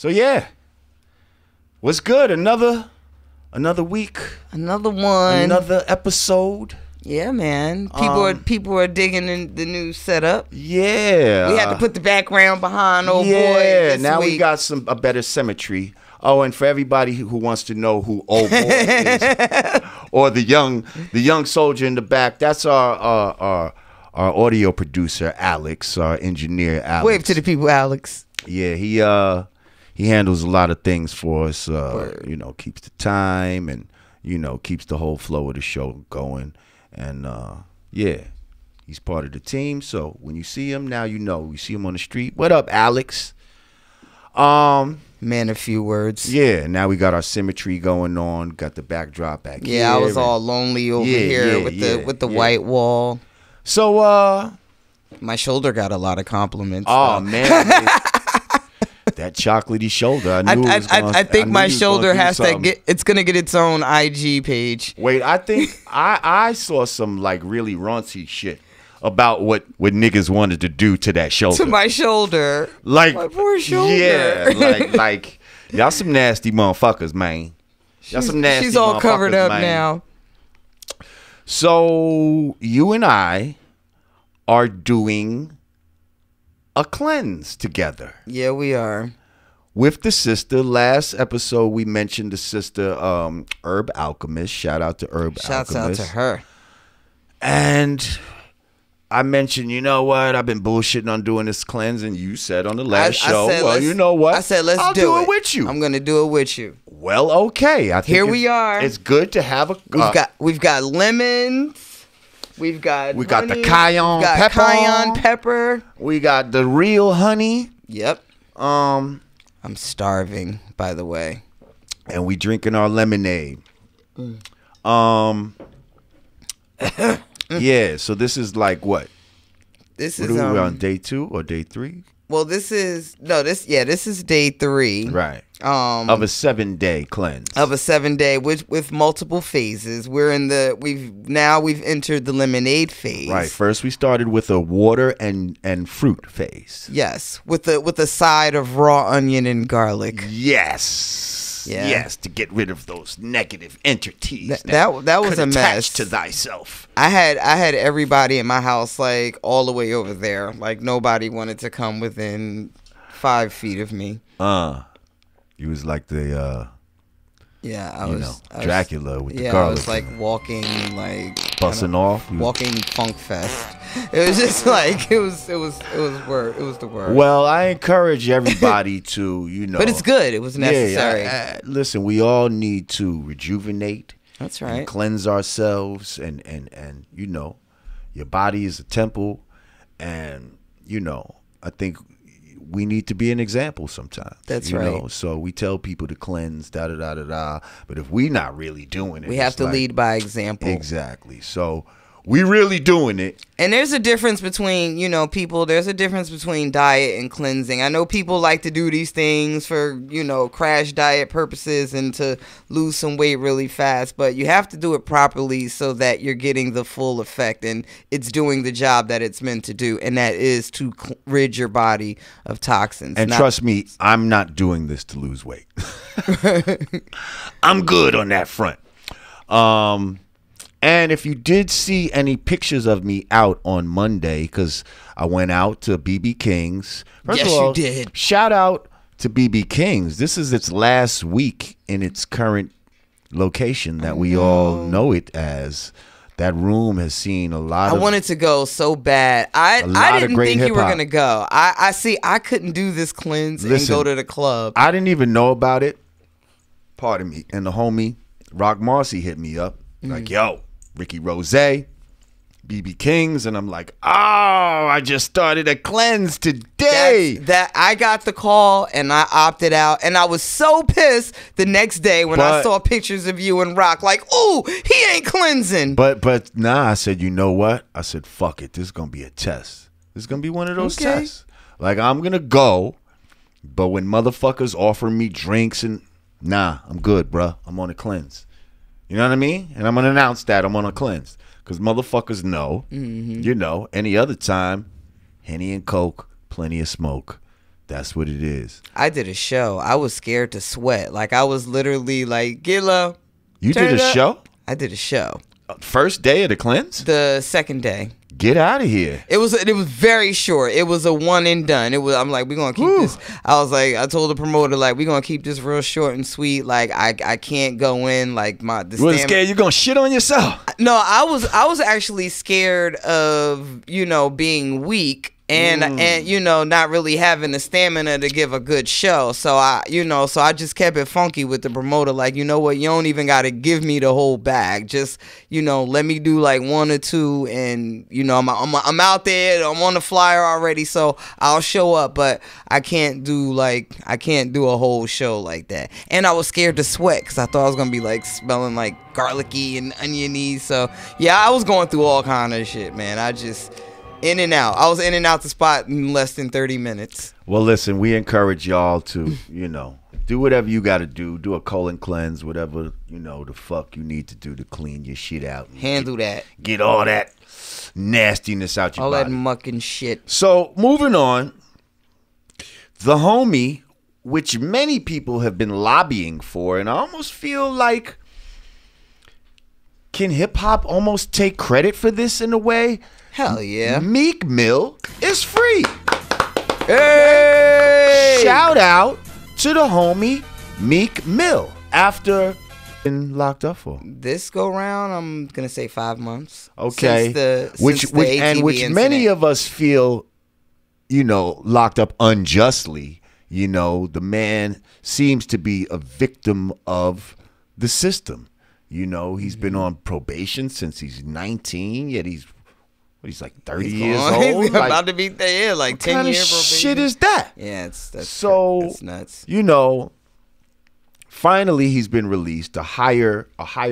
So yeah, what's good? Another week, Another one. another episode. Yeah, man. People are digging in the new setup. Yeah, We had to put the background behind old boy. Yeah, This now we week. got a better symmetry. Oh, and for everybody who wants to know who old boy is, or the young soldier in the back, that's our audio producer Alex, our engineer Alex. Wave to the people, Alex. Yeah, he handles a lot of things for us. Keeps the time and keeps the whole flow of the show going. And yeah, he's part of the team. So when you see him now, you see him on the street. What up, Alex? Man, a few words. Yeah, now we got our symmetry going on. Got the backdrop back here. Yeah, I was all lonely over here with the white wall. So my shoulder got a lot of compliments. Oh man, that chocolatey shoulder. I think my shoulder has to get. It's gonna get its own IG page. Wait, I think I saw some like really raunchy shit about what niggas wanted to do to that shoulder. To my shoulder. Like my poor shoulder. Yeah, like y'all some nasty motherfuckers, man. Y'all some nasty. She's all covered up man. now. So you and I are doing a cleanse together. Yeah, we are. With the sister. Last episode we mentioned the sister Herb Alchemist. Shout out to Herb Alchemist. Shouts out to her. And I mentioned, you know what? I've been bullshitting on doing this cleanse, and you said on the last show, well, you know what? I said, I'll do it with you. I'm gonna do it with you. Well, okay. I think here we are. It's good to have a. We've got lemons. We got the cayenne pepper. We got the real honey. Yep. I'm starving, by the way. And we drinking our lemonade. Yeah, so this is like what? This is we're on day 2 or day 3? Well, this is day 3. Right. Of a 7-day cleanse. Of a 7-day with multiple phases. We've entered the lemonade phase. Right. First we started with a water and fruit phase. Yes. With a side of raw onion and garlic. Yes. Yeah. Yes, to get rid of those negative entities that was a mess to thyself. I had everybody in my house like all the way over there. Like nobody wanted to come within 5 feet of me. You was like the I was Dracula with the garlic. I was like walking like busting off. Walking funk fest. It was just like it was the word. Well, I encourage everybody to, But it's good. It was necessary. Yeah, listen, we all need to rejuvenate. That's right. And cleanse ourselves and your body is a temple, and I think we need to be an example sometimes. That's right. So we tell people to cleanse, but if we're not really doing it, we have to lead by example. Exactly. So we really doing it. And there's a difference between, there's a difference between diet and cleansing. I know people like to do these things for, crash diet purposes and to lose some weight really fast, but you have to do it properly so that you're getting the full effect and it's doing the job that it's meant to do, and that is to rid your body of toxins. And trust me, I'm not doing this to lose weight. I'm good on that front. And if you did see any pictures of me out on Monday, because I went out to BB King's. First yes, of all, you did. Shout out to BB King's. This is its last week in its current location that we all know it as. That room has seen a lot I wanted to go so bad. I didn't think you were going to go. I couldn't do this cleanse and go to the club. I didn't even know about it. Pardon me. And the homie, Rock Marcy, hit me up. Like, yo, Ricky Rose, BB King's, and I'm like, oh, I just started a cleanse today. That I got the call and I opted out, and I was so pissed the next day when I saw pictures of you and Rock. Like, ooh, he ain't cleansing. But nah, I said, you know what? I said, fuck it. This is gonna be a test. This is gonna be one of those tests. Like, I'm gonna go, but when motherfuckers offer me drinks and nah, I'm good, bruh. I'm on a cleanse. You know what I mean? And I'm going to announce that I'm on a cleanse. Because motherfuckers know, any other time, Henny and Coke, plenty of smoke. That's what it is. I did a show. I was scared to sweat. Like, I was literally like, get low. You Turn did a it up. show? I did a show. First day of the cleanse? The second day. Get out of here. It was very short. It was a one and done. I'm like, we're gonna keep this. I told the promoter, like, we're gonna keep this real short and sweet. Like, I can't go in like You wasn't scared you're gonna shit on yourself? No, I was actually scared of, being weak. And not really having the stamina to give a good show. So I just kept it funky with the promoter. Like, you know what, you don't even got to give me the whole bag. Just, let me do like one or two, and I'm out there. I'm on the flyer already, so I'll show up. But I can't do a whole show like that. And I was scared to sweat because I thought I was gonna be like smelling like garlicky and oniony. So yeah, I was going through all kind of shit, man. In and out. I was in and out the spot in less than 30 minutes. Well, listen, we encourage y'all to, do whatever you got to do. Do a colon cleanse, whatever, the fuck you need to do to clean your shit out. Handle that. Get all that nastiness out your all body. All that muck and shit. So, moving on. The homie, which many people have been lobbying for, and I almost feel like, can hip-hop almost take credit for this in a way? Hell yeah. Meek Mill is free. Hey! Shout out to the homie Meek Mill after been locked up for. This go round, I'm gonna say 5 months. Okay. Which many of us feel, locked up unjustly. The man seems to be a victim of the system. He's been on probation since he's 19, yet he's like 30 years old. He's about to be there, like 10 years. What kind of shit is that? Yeah, that's nuts. Finally he's been released. A higher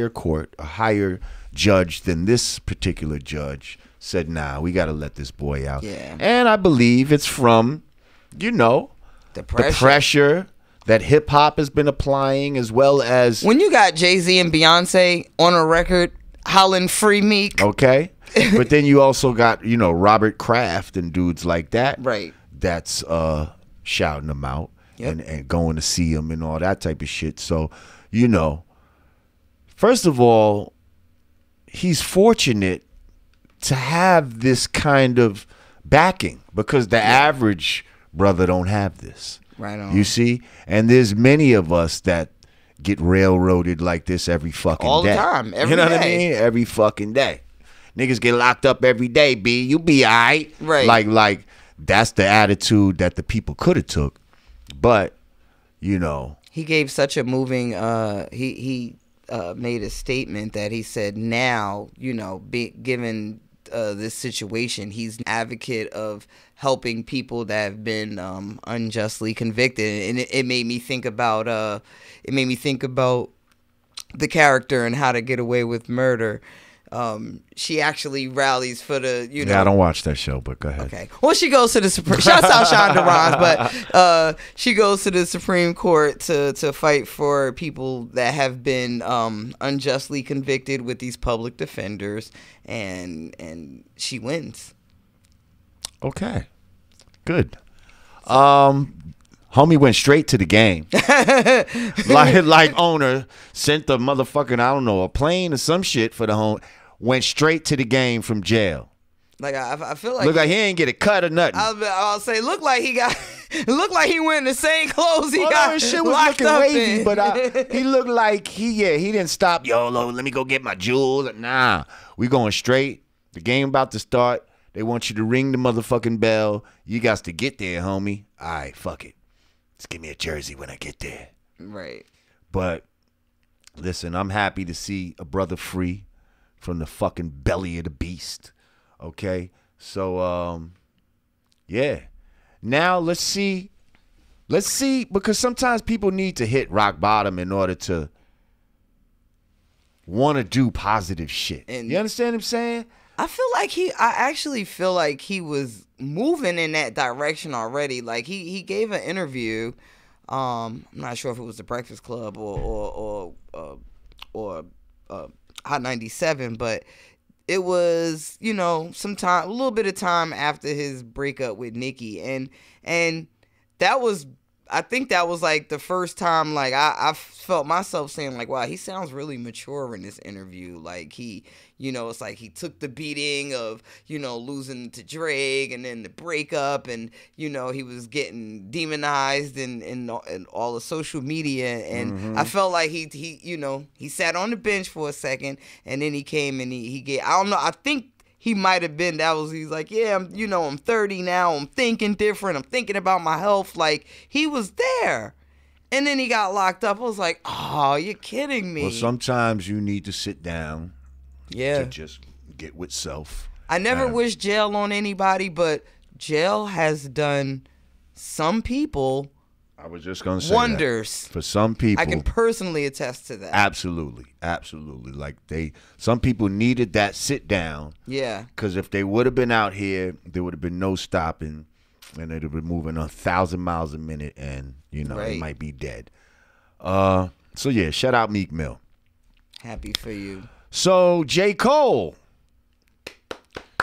court, a higher judge than this particular judge said, nah, we got to let this boy out. Yeah. And I believe it's from, the pressure that hip hop has been applying, as well as when you got Jay-Z and Beyonce on a record hollering free Meek. Okay. But then you also got, Robert Kraft and dudes like that. Right. That's shouting them out. Yep. And going to see him and all that type of shit. So, first of all, he's fortunate to have this kind of backing, because the average brother don't have this. Right on. You see? And there's many of us that get railroaded like this every fucking day. All the time. Every day. What I mean? Every fucking day. Niggas get locked up every day, B. You be all right. Right. Like that's the attitude that the people could have took. But, he gave such a moving he made a statement that he said now, given this situation, he's an advocate of helping people that have been unjustly convicted. And it made me think about the character and How to Get Away with Murder. She actually rallies for the, Yeah, I don't watch that show, but go ahead. Okay. Well, she goes to the Supreme. Shouts out Shonda Rhimes, but she goes to the Supreme Court to fight for people that have been unjustly convicted with these public defenders, and she wins. Okay. Good. Homie went straight to the game. like owner sent the motherfucking, I don't know, a plane or some shit for the home. Went straight to the game from jail. Like I feel like look like he ain't get a cut or nothing. I'll say look like he wearing the same clothes he got. His shit was locked looking up wavy, in. but he looked like he didn't stop. YOLO, let me go get my jewels. Nah, we going straight. The game about to start. They want you to ring the motherfucking bell. You got to get there, homie. All right, fuck it. Just give me a jersey when I get there. Right. But listen, I'm happy to see a brother free from the fucking belly of the beast. Okay? So, yeah. Now let's see, because sometimes people need to hit rock bottom in order to want to do positive shit. And you understand what I'm saying? I actually feel like he was moving in that direction already. Like he gave an interview. I'm not sure if it was the Breakfast Club or Hot 97, but it was, a little bit of time after his breakup with Nicki, and I think that was like the first time like I felt myself saying like, wow, he sounds really mature in this interview. Like he, it's like he took the beating of, losing to Drake and then the breakup, and, he was getting demonized in all the social media. And I felt like he sat on the bench for a second, and then he came and he gave, I don't know, I think he might have been, he's like, yeah, I'm 30 now. I'm thinking different. I'm thinking about my health. Like, he was there. And then he got locked up. I was like, oh, you're kidding me. Well, sometimes you need to sit down to just get with self. I never wish jail on anybody, but jail has done some people I was just going to say wonders. For some people. I can personally attest to that. Absolutely. Like some people needed that sit down. Yeah. Because if they would have been out here, there would have been no stopping, and they'd have been moving 1,000 miles a minute, and, they might be dead. So, yeah, shout out Meek Mill. Happy for you. So, J. Cole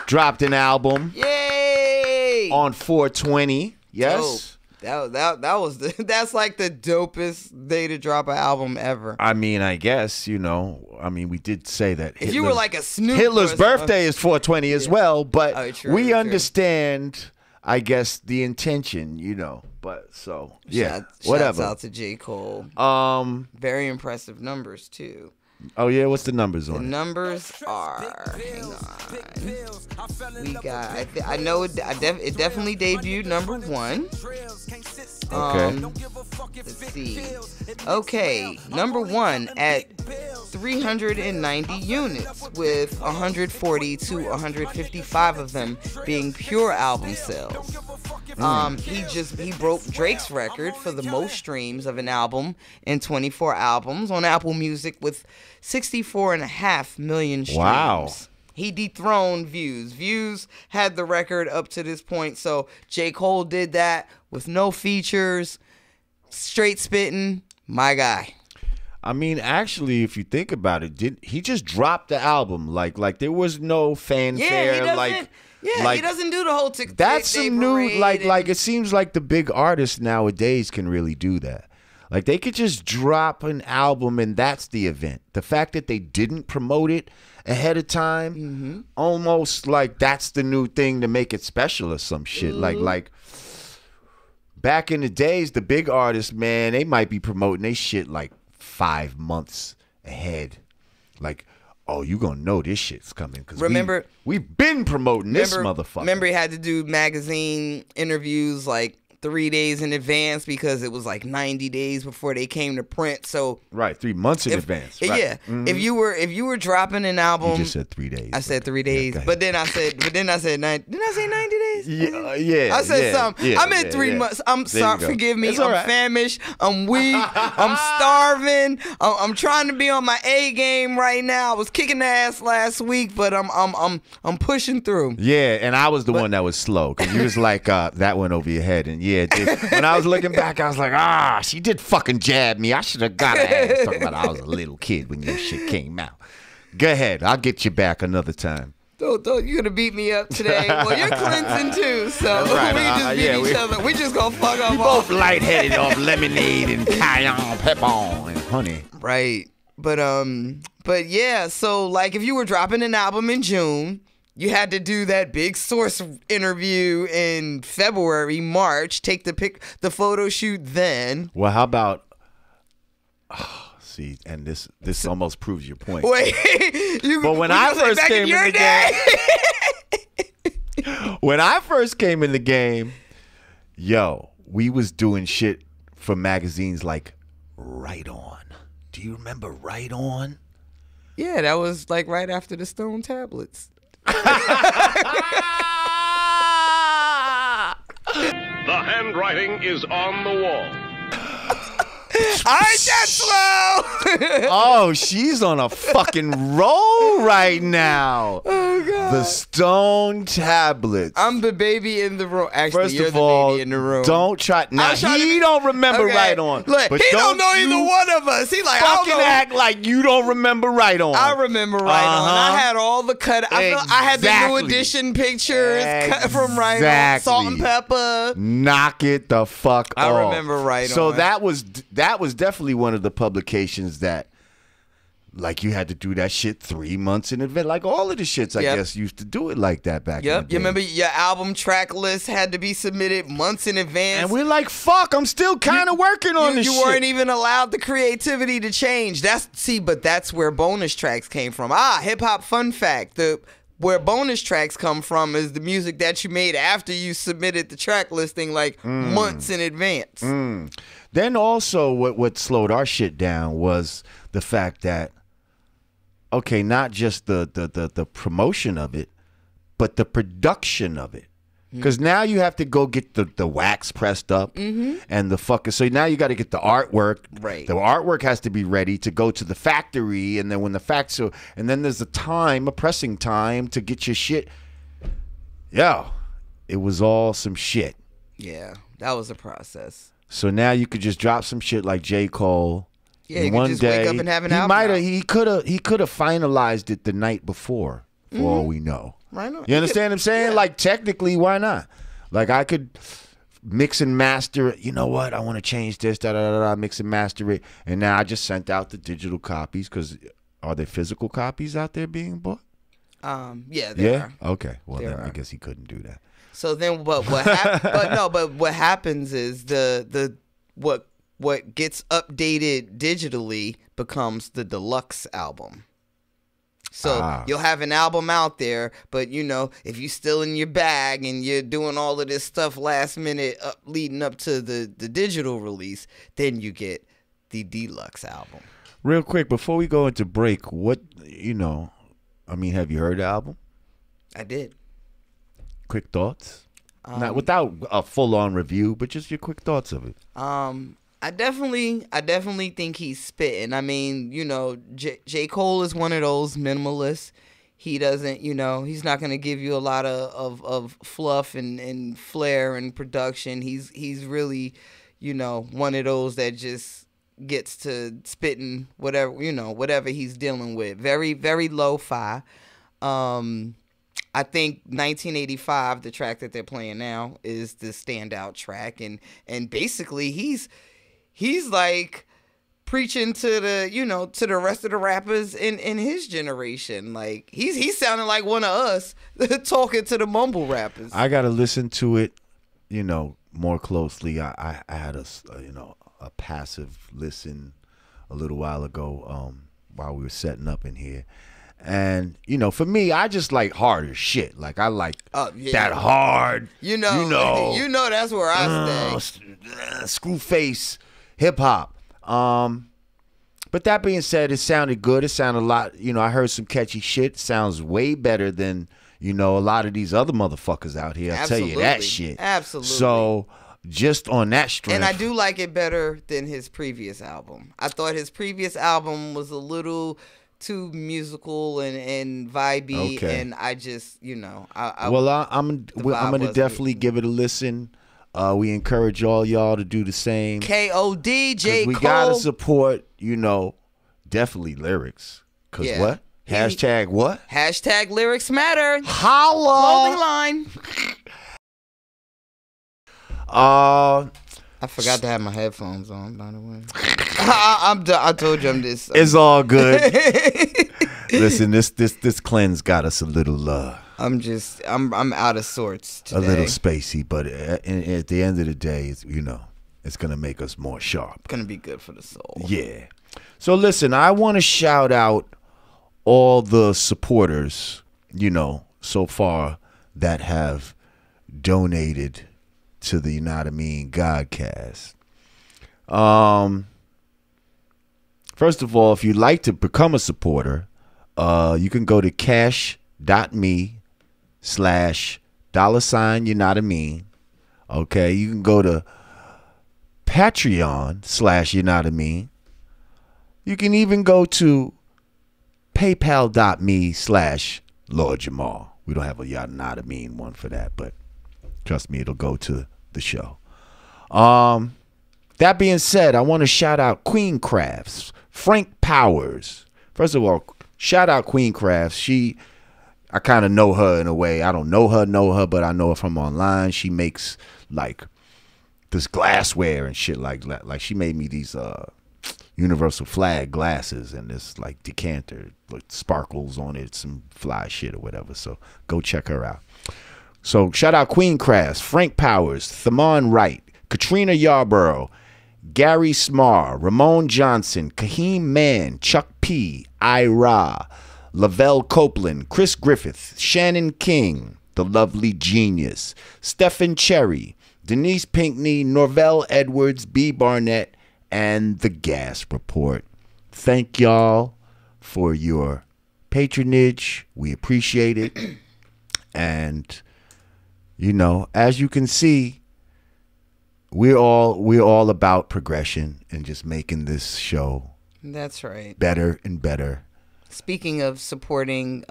dropped an album. Yay! On 4/20. Yes. Dope. That's like the dopest day to drop an album ever. I mean, I guess, we did say that. If you were like a Snoop Hitler's birthday is 4/20 as well, but we understand, I guess, the intention, But so yeah, whatever. Shouts out to J. Cole. Very impressive numbers too. Oh yeah, what's the numbers on it? The numbers are, hang on. We got, I know it definitely debuted number 1. Okay. Let's see. Okay, number 1 at 390 units, with 140 to 155 of them being pure album sales. He broke Drake's record for the most streams of an album in 24 albums on Apple Music with 64.5 million streams. Wow. He dethroned Views. Views had the record up to this point, so J. Cole did that with no features, straight spitting. My guy. I mean, actually, if you think about it, he just dropped the album like there was no fanfare. He doesn't do the whole tick. That's some new like it seems like the big artists nowadays can really do that. Like they could just drop an album and that's the event. The fact that they didn't promote it ahead of time, almost like that's the new thing to make it special or some shit. Like back in the days, the big artists, man, they might be promoting they shit like 5 months ahead. Like, oh, you gonna know this shit's coming because we've been promoting this motherfucker. Remember, he had to do magazine interviews like 3 days in advance because it was like 90 days before they came to print. So 3 months in advance. Right. Yeah, if you were dropping an album, you just said 3 days. I said 3 days, but then I said 90. Didn't I say 90 days? Yeah. I said something. I meant 3 months. I'm sorry. Forgive me. I'm famished. I'm weak. I'm starving. I'm trying to be on my A game right now. I was kicking the ass last week, but I'm pushing through. Yeah, and I was the one that was slow because you was like that went over your head, and yeah, when I was looking back, I was like, she did fucking jab me. I should have got her ass. Talking about I was a little kid when your shit came out. Go ahead, I'll get you back another time. Don't you're gonna beat me up today. Well, you're cleansing too, so right. We can just beat each other. We just gonna fuck up. We both lightheaded off lemonade and cayenne pepper and honey. Right, but yeah. So like, if you were dropping an album in June, you had to do that big source interview in February, March. Take the photo shoot then. Well, how about? See, and this almost proves your point. Wait, but when I first came in the game, when I first came in the game, we was doing shit for magazines like Right On. Do you remember Right On? Yeah, that was like right after the Stone Tablets. The handwriting is on the wall. I ain't that slow. Oh, she's on a fucking roll right now. Oh God. The stone tablets. I'm the baby in the room. Actually, First you're of the all, baby in the room. don't try. Now, he don't remember right on. Look, but he don't know you either one of us. He like, fucking I don't know. act like you don't remember right on. I remember right on. I had all the cut. I had the new Exactly. edition pictures cut from right on. Salt and pepper. Knock it the fuck off. I remember right so on. that was definitely one of the publications that, like, you had to do that shit 3 months in advance. Like all of the shits, I guess, used to do it like that back in the day. You remember your album track list had to be submitted months in advance. And we're like, fuck, I'm still kind of working on this shit. You weren't even allowed the creativity to change. But that's where bonus tracks came from. Hip hop fun fact. Where bonus tracks come from is the music that you made after you submitted the track listing like months in advance. Then also what slowed our shit down was the fact that, okay, not just the promotion of it, but the production of it. Because now you have to go get the wax pressed up and the fucking. So now you got to get the artwork. Right. The artwork has to be ready to go to the factory, and then when the and then there's a pressing time to get your shit. Yo, it was all some shit. Yeah, that was a process. So now you could just drop some shit like J. Cole. Yeah, you could just wake up and have an album. He could have finalized it the night before, for all we know. Right on. You understand what I'm saying? Yeah. Like, technically, why not? Like, I could mix and master it. You know what? I want to change this, mix and master it. And now I just sent out the digital copies, because are there physical copies out there being bought? Yeah, there are. Okay. Well, There then I are. guess he couldn't do that. So then what what happens is what gets updated digitally becomes the deluxe album. So you'll have an album out there, but if you're still in your bag and you're doing all of this stuff last minute leading up to the digital release, then you get the deluxe album. Real quick, before we go into break, have you heard the album? I did. Quick thoughts? Not without a full-on review, but just your quick thoughts of it. I definitely think he's spitting. I mean, J. Cole is one of those minimalists. He doesn't, he's not going to give you a lot of fluff and flair and production. He's really, one of those that just gets to spitting whatever he's dealing with. Very, very lo-fi. I think 1985, the track that they're playing now, is the standout track, and basically he's like preaching to the rest of the rappers in his generation. Like he's sounding like one of us talking to the mumble rappers. I gotta listen to it, more closely. I had a passive listen a little while ago, while we were setting up in here. And, for me, I just like harder shit. Like, I like that hard, that's where I stay. Screw face hip hop. But that being said, it sounded good. It sounded a lot, I heard some catchy shit. It sounds way better than, a lot of these other motherfuckers out here. I'll tell you that shit. Absolutely. So, just on that strength. And I do like it better than his previous album. I thought his previous album was a little too musical and vibey, okay. And I just, I'm gonna definitely give it a listen. We encourage all y'all to do the same. KOD, J. Cole. We gotta support, definitely lyrics. Cause what? Hashtag what? Hashtag lyrics matter. Holla. Clothing line. I forgot to have my headphones on, by the way. I told you I'm this. It's all good. Listen, this cleanse got us a little. I'm out of sorts today. A little spacey, but at the end of the day, it's gonna make us more sharp. Gonna be good for the soul. Yeah. So listen, I want to shout out all the supporters, so far that have donated to the Godcast. First of all, if you'd like to become a supporter, you can go to cash.me/$. Okay, you can go to Patreon/. You can even go to PayPal.me/ Lord Jamal. We don't have a Y'all Not a Mean one for that, but trust me, it'll go to the show. That being said, I want to shout out Queen Crafts, Frank Powers. First of all, shout out Queen Crafts. I kind of know her in a way. I don't know her, but I know her from online. She makes like this glassware and shit like that. Like she made me these Universal Flag glasses and this like decanter with sparkles on it, some fly shit or whatever. So go check her out. So shout out Queen Crafts, Frank Powers, Thamon Wright, Katrina Yarborough, Gary Smar, Ramon Johnson, Kaheem Mann, Chuck P, Ira, Lavelle Copeland, Chris Griffith, Shannon King, The Lovely Genius, Stephen Cherry, Denise Pinkney, Norvell Edwards, B. Barnett, and The Gas Report. Thank y'all for your patronage. We appreciate it. And, you know, as you can see, we're all about progression and just making this show That's right. better and better. Speaking of supporting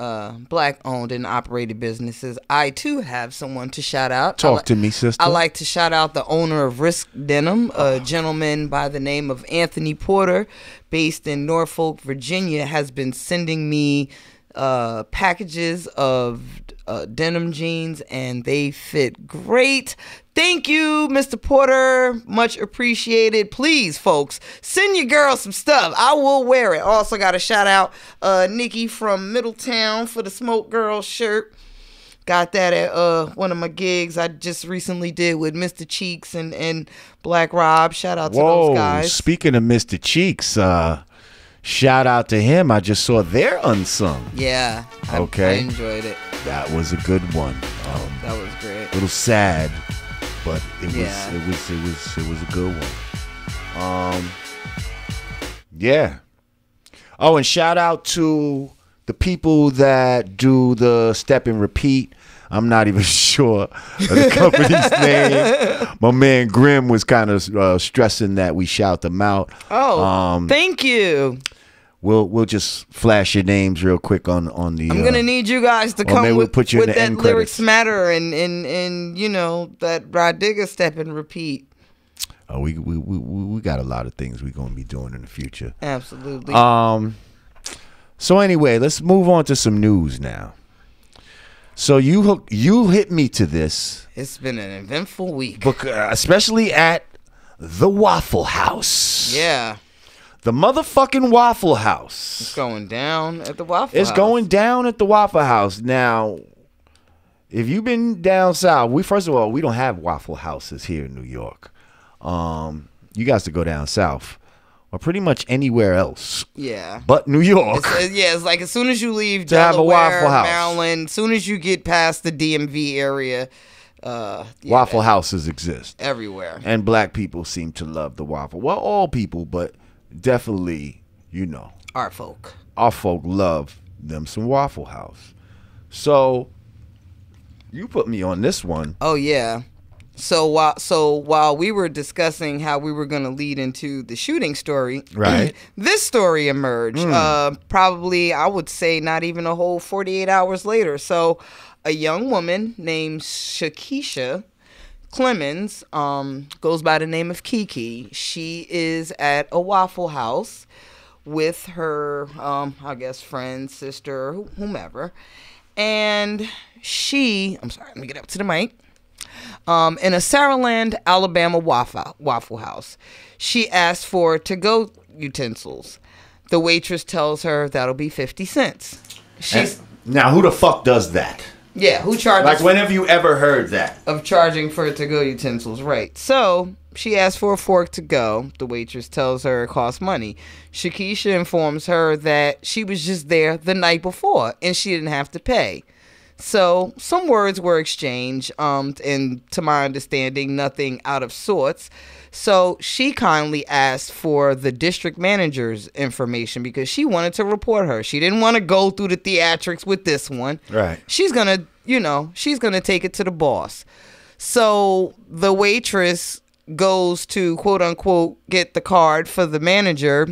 Black-owned and operated businesses, I, too, have someone to shout out. Talk to me, sister. I like to shout out the owner of Risk Denim, a gentleman by the name of Anthony Porter, based in Norfolk, Virginia, has been sending me packages of denim jeans, and they fit great. Thank you, Mr. Porter. Much appreciated. Please, folks, send your girl some stuff. I will wear it. Also got to shout out Nikki from Middletown for the Smoke Girl shirt. Got that at one of my gigs I just recently did with Mr. Cheeks and Black Rob. Shout out to those guys. Speaking of Mr. Cheeks, shout out to him. I just saw their Unsung. Yeah. I enjoyed it. That was a good one. That was great. A little sad, but it was a good one. Yeah. Oh, and shout out to the people that do the step and repeat. I'm not even sure of the company's name. My man Grim was kind of stressing that we shout them out. Oh, thank you. We'll just flash your names real quick on the. I'm gonna need you guys to come we'll put you in with the that end lyrics credits. matter and you know that Rod Digger step and repeat. Oh, we got a lot of things we're gonna be doing in the future. Absolutely. So anyway, let's move on to some news now. So you hit me to this. It's been an eventful week, especially at the Waffle House. Yeah. The motherfucking Waffle House. It's going down at the Waffle House. It's going down at the Waffle House. Now, if you've been down south, first of all, we don't have Waffle Houses here in New York. You guys to go down south or pretty much anywhere else. Yeah. But New York. It's like as soon as you leave to have a Delaware, Waffle House. Maryland, as soon as you get past the DMV area, Waffle Houses exist everywhere. And black people seem to love the waffle. Well, all people, but definitely, you know, our folk love them some Waffle House. So you put me on this one. Oh yeah. So while we were discussing how we were going to lead into the shooting story, right? This story emerged. Probably, I would say, not even a whole 48 hours later. So, a young woman named Shakisha Clemens, goes by the name of Kiki. She is at a Waffle House with her, I guess, friend, sister, whomever. And I'm sorry, let me get up to the mic. In a Saraland, Alabama Waffle House, she asked for to-go utensils. The waitress tells her that'll be 50 cents. Now, who the fuck does that? Yeah, who charges? Like, when have you ever heard that? Of charging for to-go utensils, right. So, she asked for a fork to go. The waitress tells her it costs money. Shakisha informs her that she was just there the night before, and she didn't have to pay. So, some words were exchanged, and to my understanding, nothing out of sorts. So, she kindly asked for the district manager's information because she wanted to report her. She didn't want to go through the theatrics with this one. Right. She's going to take it to the boss. So, the waitress goes to, quote unquote, get the card for the manager.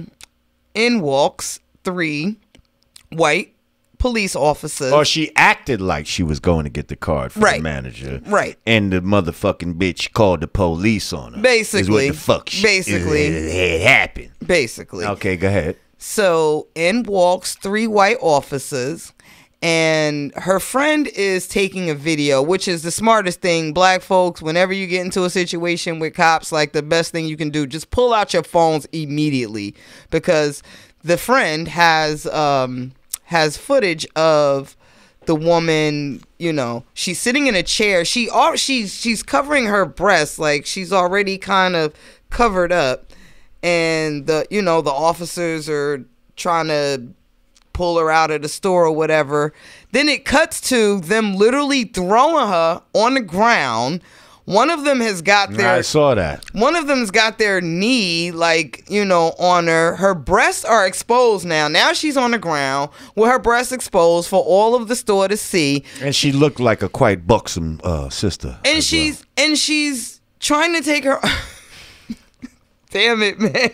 In walks 3 white police officers. Or she acted like she was going to get the card from the manager. Right. And the motherfucking bitch called the police on her. Basically. Is what the fuck it happened. Basically. Okay, go ahead. So in walks 3 white officers, and her friend is taking a video, which is the smartest thing. Black folks, whenever you get into a situation with cops, like, the best thing you can do, just pull out your phones immediately, because the friend has footage of the woman. You know, she's sitting in a chair. She's covering her breasts, like she's already kind of covered up, and the officers are trying to pull her out of the store or whatever. Then it cuts to them literally throwing her on the ground. One of them has got I saw that. One of them's got their knee, on her. Her breasts are exposed now. Now she's on the ground with her breasts exposed for all of the store to see. And she looked like a quite buxom sister. And she's trying to take her. Damn it, man!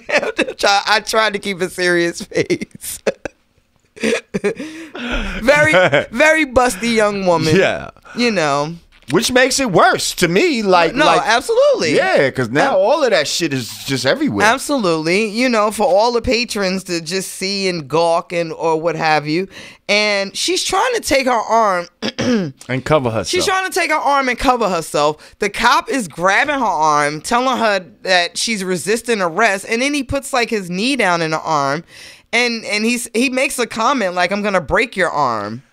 I tried to keep a serious face. Very, very busty young woman. Yeah. Which makes it worse to me. Absolutely. Yeah, because now all of that shit is just everywhere. Absolutely. For all the patrons to just see and gawk or what have you. And she's trying to take her arm. And cover herself. She's trying to take her arm and cover herself. The cop is grabbing her arm, telling her that she's resisting arrest. And then he puts his knee down in her arm. And he makes a comment like, "I'm gonna break your arm."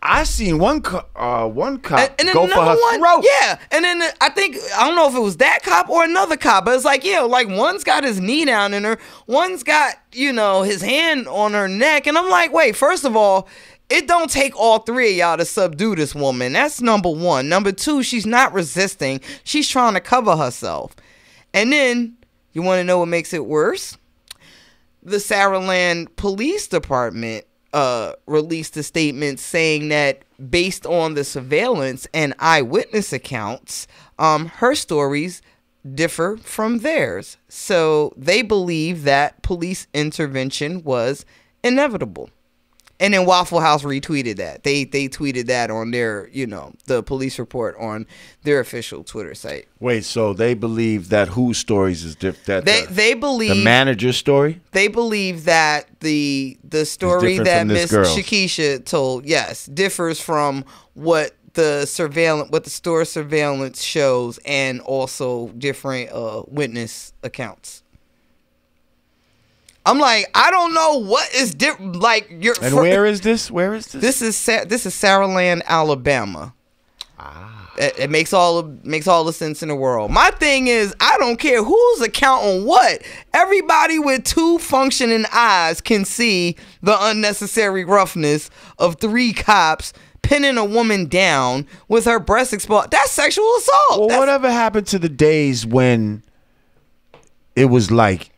I seen one cop and go for her throat. Yeah, and then I don't know if it was that cop or another cop, but it's one's got his knee down in her, one's got his hand on her neck, and I'm like, wait, first of all, it don't take all 3 of y'all to subdue this woman. That's number 1. Number 2, she's not resisting; she's trying to cover herself. And then you want to know what makes it worse? The Saraland Police Department released a statement saying that based on the surveillance and eyewitness accounts, her stories differ from theirs. So they believe that police intervention was inevitable. And then Waffle House retweeted that. They tweeted that on their, the police report on their official Twitter site. Wait, so they believe that whose stories is different? They believe the manager's story. They believe that the story that Miss Shakisha told, yes, differs from what the store surveillance shows, and also different witness accounts. I'm like, I don't know what is different. Where is this? Where is this? This is Saraland, Alabama. It makes all the sense in the world. My thing is, I don't care who's accounting what. Everybody with 2 functioning eyes can see the unnecessary roughness of 3 cops pinning a woman down with her breast exposed. That's sexual assault. Well, whatever happened to the days when it was like,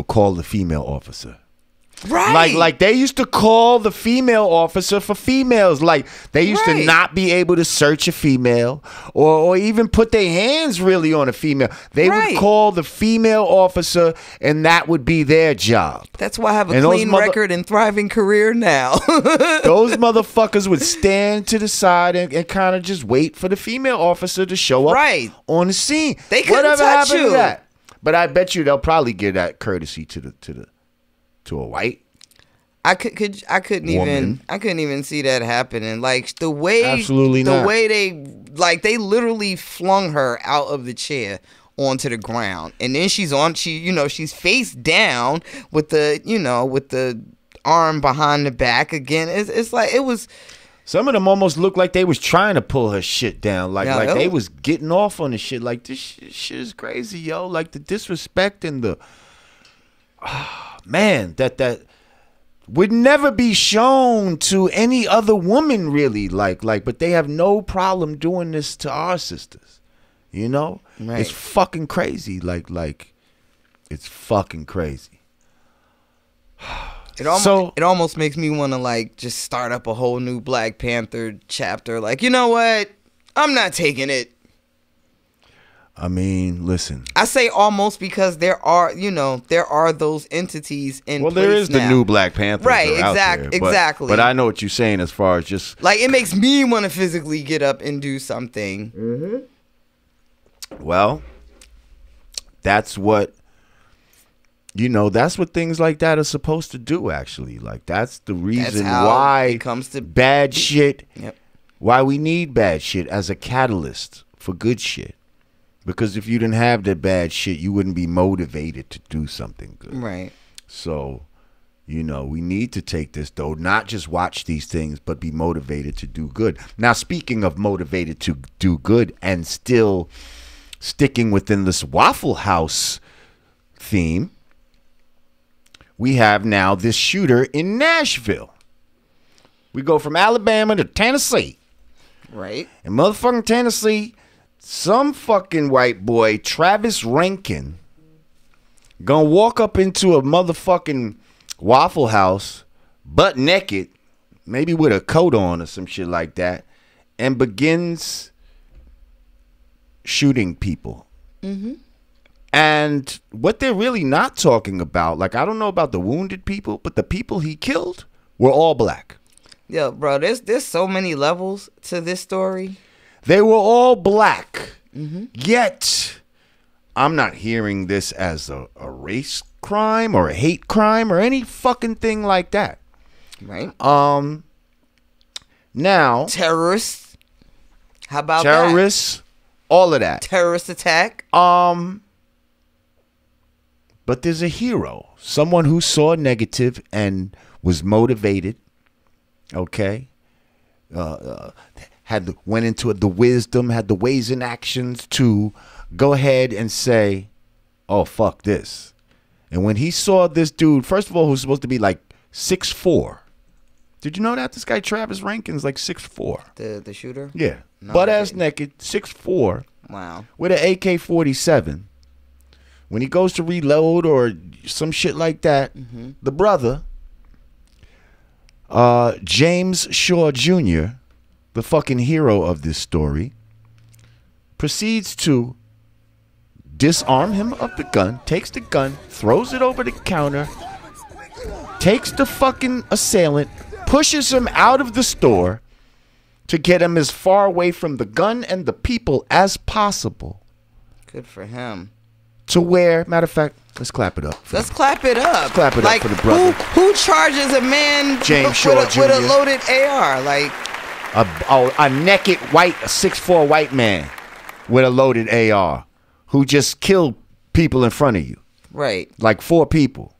call the female officer. Right. Like they used to call the female officer for females. Like they used to not be able to search a female or even put their hands really on a female. They would call the female officer, and that would be their job. That's why I have a clean record and thriving career now. Those motherfuckers would stand to the side and kind of just wait for the female officer to show up on the scene. They couldn't touch you. To that? But I bet you they'll probably give that courtesy to a white. I couldn't even see that happening. Like the way Absolutely not. The way they literally flung her out of the chair onto the ground, and then she's face down with the arm behind the back again. It's like it was. Some of them almost looked like they was trying to pull her shit down. They was getting off on the shit. Like, this shit is crazy, yo. Like, the disrespect and the... man, that would never be shown to any other woman, really. But they have no problem doing this to our sisters. Right. It's fucking crazy. Like, it's fucking crazy. It almost makes me want to just start up a whole new Black Panther chapter. Like, you know what? I'm not taking it. I mean, listen. I say almost because there are those entities in place There is now. the new Black Panthers. Right, are out there, exactly. But I know what you're saying as far as just... Like, it makes me want to physically get up and do something. Mm-hmm. Well, that's what... that's what things like that are supposed to do, actually. Like, that's the reason why it comes to bad shit... Yep. Why we need bad shit as a catalyst for good shit. Because if you didn't have that bad shit, you wouldn't be motivated to do something good. Right. So, we need to take this, though, not just watch these things, but be motivated to do good. Now, speaking of motivated to do good and still sticking within this Waffle House theme, we have now this shooter in Nashville. We go from Alabama to Tennessee. Right. In motherfucking Tennessee, some fucking white boy, Travis Rankin, gonna walk up into a motherfucking Waffle House, butt naked, maybe with a coat on or some shit like that, and begins shooting people. Mm-hmm. And what they're really not talking about, like, I don't know about the wounded people, but the people he killed were all black. Yeah, bro, there's so many levels to this story. They were all black. Mm-hmm. Yet, I'm not hearing this as a race crime or a hate crime or any fucking thing like that. Right. Now, terrorists. How about terrorists, all of that. Terrorist attack. But there's a hero, someone who saw negative and was motivated. Okay, went into the wisdom, had the ways and actions to go ahead and say, "Oh, fuck this." And when he saw this dude, first of all, who's supposed to be like 6'4", did you know that this guy Travis Rankin's like 6'4"? The shooter. Yeah, No, butt ass naked, 6'4", Wow. with an AK-47. When he goes to reload or some shit like that, the brother, James Shaw Jr., the fucking hero of this story, proceeds to disarm him of the gun, takes the gun, throws it over the counter, takes the fucking assailant, pushes him out of the store to get him as far away from the gun and the people as possible. Good for him. To where, matter of fact, let's clap it up. Let's clap it up. Clap it up for the brother. Who charges a man James Shaw with Jr. a loaded AR? Like a naked white, a 6'4" white man with a loaded AR who just killed people in front of you. Right. Like 4 people.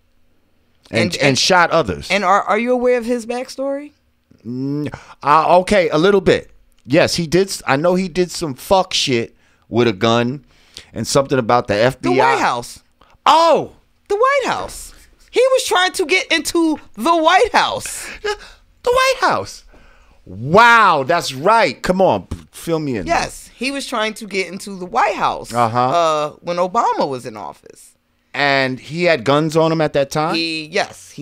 And shot others. And are you aware of his backstory? Okay, a little bit. Yes, he did. I know he did some fuck shit with a gun and something about the FBI. The White House. Oh! The White House. He was trying to get into the White House. The White House. Wow, that's right. Come on, fill me in. Yes, he was trying to get into the White House. When Obama was in office. And he had guns on him at that time? He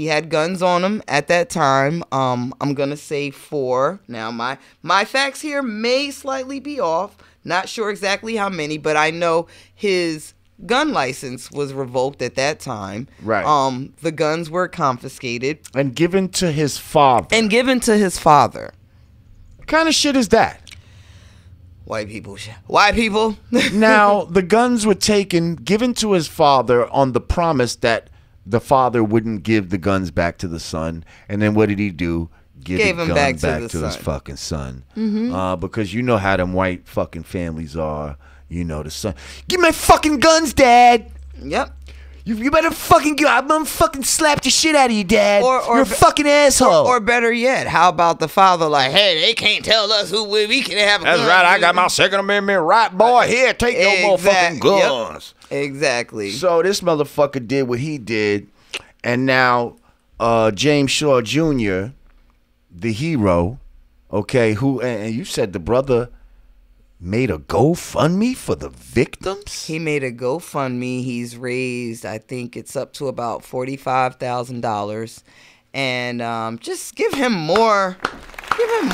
had guns on him at that time. I'm gonna say 4. Now my facts here may slightly be off. Not sure exactly how many, but I know his gun license was revoked at that time. Right. The guns were confiscated and given to his father. What kind of shit is that? White people. White people. Now, the guns were given to his father on the promise that the father wouldn't give the guns back to the son. And then what did he do? Gave him back to his fucking son. Mm-hmm. Because you know how them white fucking families are. You know, the son. Give me my fucking guns, Dad. Yep. You better fucking go. I'm gonna fucking slap the shit out of you, Dad. You're a fucking asshole. Or better yet, how about the father like, hey, they can't tell us who we can have a gun. That's right. I got my Second Amendment right, boy. Here, take your motherfucking guns. Yep. Exactly. So this motherfucker did what he did, and now James Shaw Jr., the hero, okay, who and you said the brother made a GoFundMe for the victims? He made a GoFundMe. He's raised, I think it's up to about $45,000. And just give him more.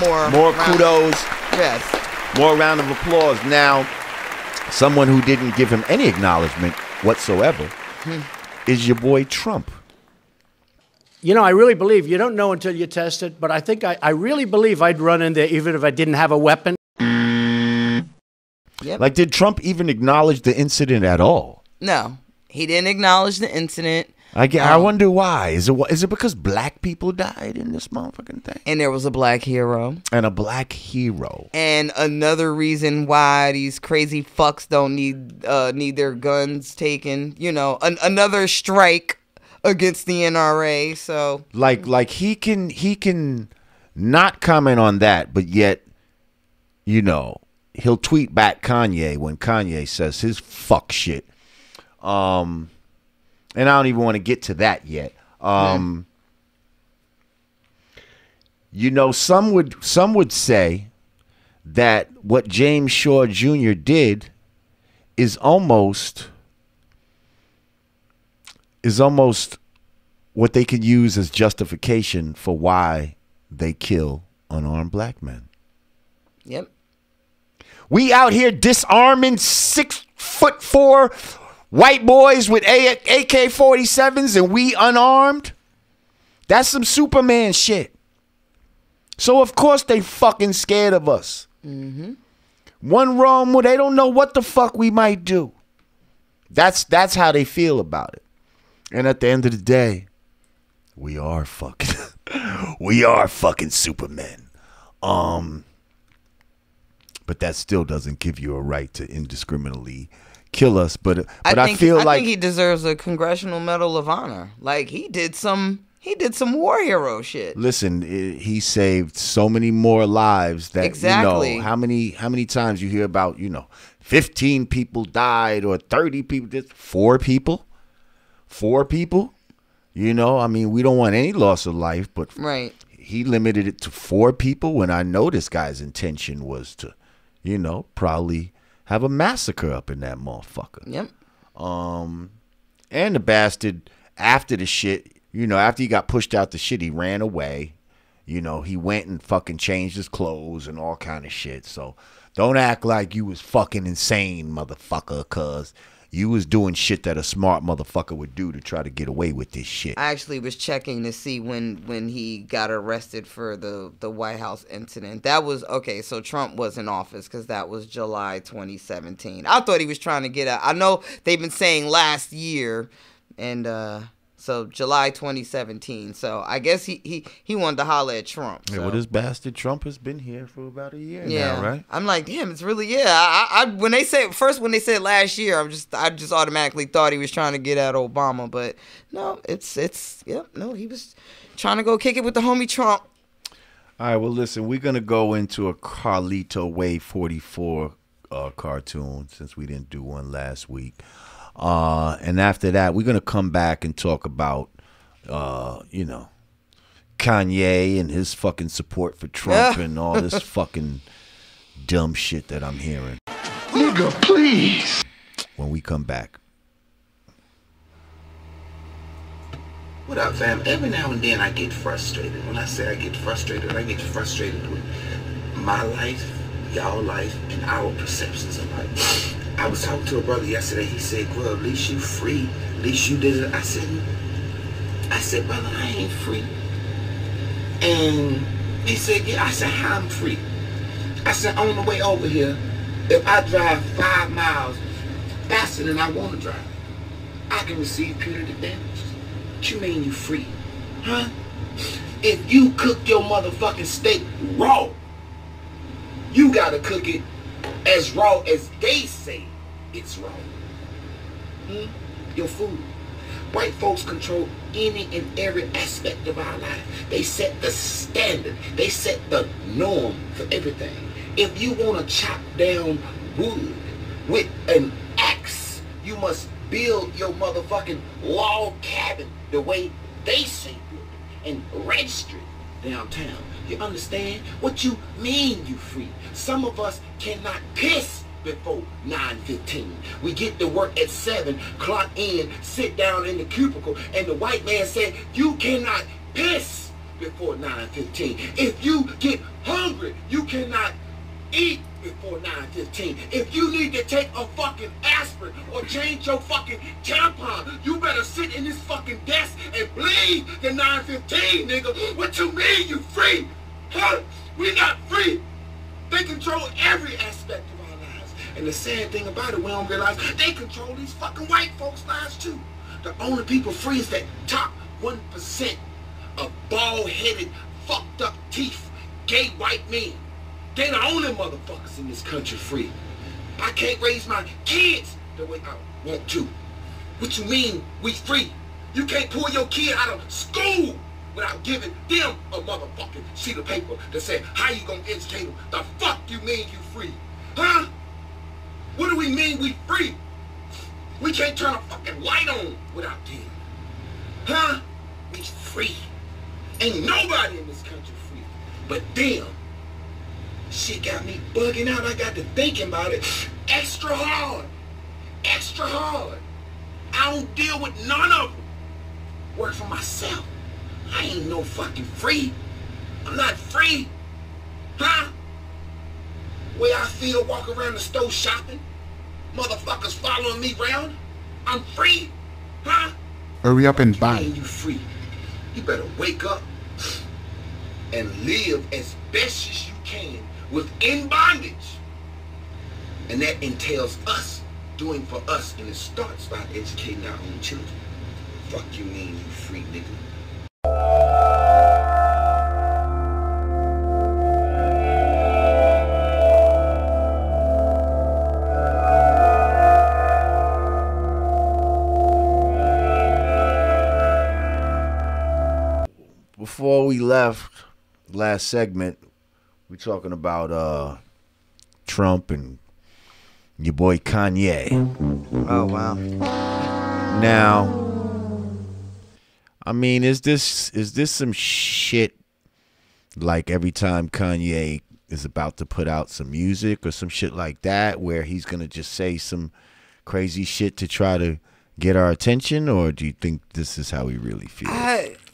More kudos. Yes. More round of applause. Now, someone who didn't give him any acknowledgement whatsoever is your boy Trump. You know, I really believe, you don't know until you test it, but I think I really believe I'd run in there even if I didn't have a weapon. Yep. Like, did Trump even acknowledge the incident at all? No, he didn't acknowledge the incident. I wonder why. Is it because black people died in this motherfucking thing? And there was a black hero. And a black hero. And another reason why these crazy fucks don't need their guns taken. You know, another strike against the NRA. So like he can not comment on that, but yet, you know, he'll tweet back Kanye when Kanye says his fuck shit. And I don't even want to get to that yet. You know, some would say that what James Shaw Jr. did is almost what they could use as justification for why they kill unarmed black men. Yep. We out here disarming 6'4" white boys with AK-47s and we unarmed? That's some Superman shit. So of course they fucking scared of us. Mm-hmm. One wrong move, they don't know what the fuck we might do. That's how they feel about it. And at the end of the day, we are fucking Supermen. But that still doesn't give you a right to indiscriminately kill us. But I think he deserves a Congressional Medal of Honor. Like he did some war hero shit. Listen, he saved so many more lives that exactly. You know, how many times you hear about, you know, 15 people died or 30 people, 4 people. 4 people, you know, I mean, we don't want any loss of life, but right. He limited it to 4 people when I know this guy's intention was to, you know, probably have a massacre up in that motherfucker. Yep. And the bastard, after the shit, you know, after he got pushed out the shit, he ran away. You know, he went and fucking changed his clothes and all kind of shit. So don't act like you was fucking insane, motherfucker, cuz you was doing shit that a smart motherfucker would do to try to get away with this shit. I actually was checking to see when he got arrested for the White House incident. That was, okay, so Trump was in office because that was July 2017. I thought he was trying to get out. I know they've been saying last year, and so July 2017. So I guess he wanted to holler at Trump. So. Yeah, well, this bastard Trump has been here for about a year now, right? I'm like, damn, it's really, I when they said last year, I just automatically thought he was trying to get at Obama, but no, he was trying to go kick it with the homie Trump. All right, well, listen, we're gonna go into a Carlito Way 44 cartoon since we didn't do one last week. And after that, we're going to come back and talk about, you know, Kanye and his fucking support for Trump and all this fucking dumb shit that I'm hearing. Nigga, please. When we come back. What up, fam? Every now and then I get frustrated. When I say I get frustrated with my life, y'all life, and our perceptions of life. I was talking to a brother yesterday. He said, "Well, at least you free. At least you did it." I said, "Brother, I ain't free." And he said, "Yeah." I said, "How I'm free?" I said, "On the way over here, if I drive 5 miles faster than I want to drive, I can receive punitive damages." What you mean you free? Huh? If you cook your motherfucking steak raw, you gotta cook it as raw as they say it's raw. Your food. White folks control any and every aspect of our life. They set the standard. They set the norm for everything. If you want to chop down wood with an axe, you must build your motherfucking log cabin the way they say build it and register it downtown. You understand? What you mean you free? Some of us cannot piss before 9:15. We get to work at 7, clock in, sit down in the cubicle, and the white man said, you cannot piss before 9:15. If you get hungry, you cannot eat before 9:15. If you need to take a fucking aspirin or change your fucking tampon, you better sit in this fucking desk and bleed the 9:15, nigga. What you mean you free? Huh? We not free. They control every aspect of our lives. And the sad thing about it, we don't realize they control these fucking white folks' lives too. The only people free is that top 1% of bald-headed, fucked up teeth, gay white men. They the only motherfuckers in this country free. I can't raise my kids the way I want to. What you mean we free? You can't pull your kid out of school without giving them a motherfucking sheet of paper that say, how you gonna educate them? The fuck you mean you free? Huh? What do we mean we free? We can't turn a fucking light on without them. Huh? We free. Ain't nobody in this country free. But damn, shit got me bugging out. I got to thinking about it extra hard. Extra hard. I don't deal with none of them. Work for myself. I ain't no fucking free. I'm not free. Huh? Way I feel walk around the store shopping. Motherfuckers following me around. I'm free. Huh? Hurry up and buy. You free. You better wake up and live as best as you can within bondage. And that entails us doing for us, and it starts by educating our own children. Fuck you mean you free, nigga? Before we left last segment, we talking about Trump and your boy Kanye. Oh wow. Now, I mean, is this some shit like every time Kanye is about to put out some music or some shit like that where he's gonna just say some crazy shit to try to get our attention, or do you think this is how he really feels?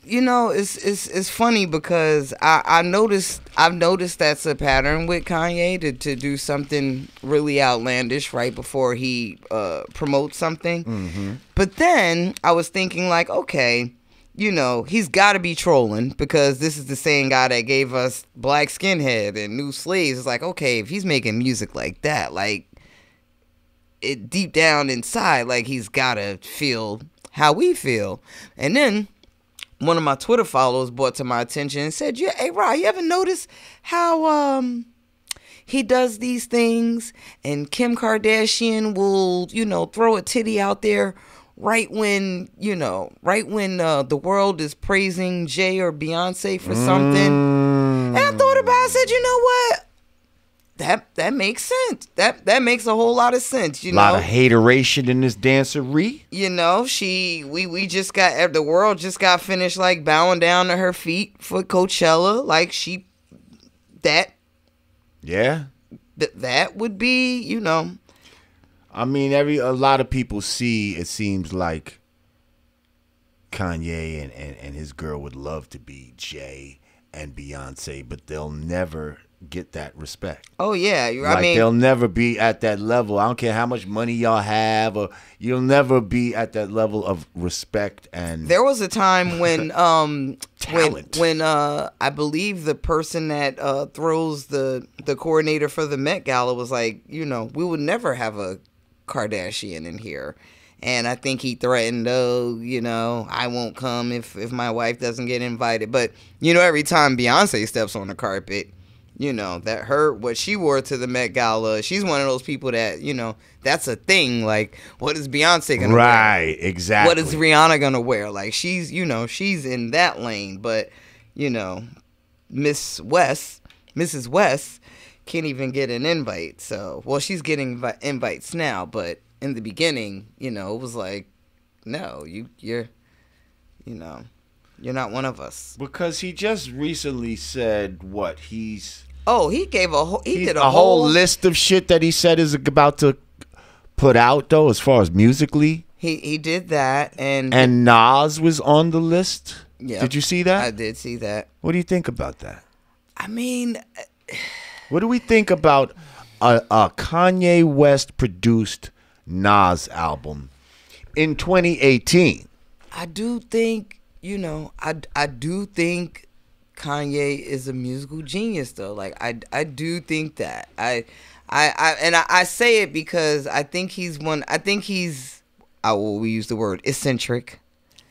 You know, it's funny because I've noticed that's a pattern with Kanye to do something really outlandish right before he promotes something. Mm-hmm. But then I was thinking like, okay, you know, he's got to be trolling because this is the same guy that gave us Black Skinhead and New Slaves. It's like, okay, if he's making music like that, like it deep down inside, like he's got to feel how we feel. And then one of my Twitter followers brought to my attention and said, "Yeah, hey, Rod, you ever notice how he does these things and Kim Kardashian will, you know, throw a titty out there right when the world is praising Jay or Beyonce for something?" And I thought about it, I said, you know what? That makes sense. That makes a whole lot of sense. You know, a lot of hateration in this dancery. You know, we just got, the world just got finished like bowing down to her feet for Coachella. Like that would be, you know. I mean, a lot of people see, it seems like Kanye and his girl would love to be Jay and Beyonce, but they'll never get that respect. Oh yeah, I mean, they'll never be at that level. I don't care how much money y'all have, or you'll never be at that level of respect. And there was a time when talent. when I believe the person that throws the coordinator for the Met Gala was like, you know, we would never have a Kardashian in here. And I think he threatened, oh, you know, I won't come if my wife doesn't get invited. But, you know, every time Beyonce steps on the carpet, you know, what she wore to the Met Gala, she's one of those people that, you know, that's a thing. Like, what is Beyonce going to wear? Right, exactly. What is Rihanna going to wear? Like, she's in that lane. But, you know, Mrs. West can't even get an invite. So, well, she's getting invites now, but in the beginning, you know, it was like, no, you're not one of us. Because he just recently said what he did a whole list of shit that he said is about to put out, though, as far as musically. He did that, and Nas was on the list. Yeah, did you see that? I did see that. What do you think about that? I mean, what do we think about a Kanye West produced Nas album in 2018. I do think, I do think Kanye is a musical genius though. Like I do think that. I say it because I think he's we use the word eccentric.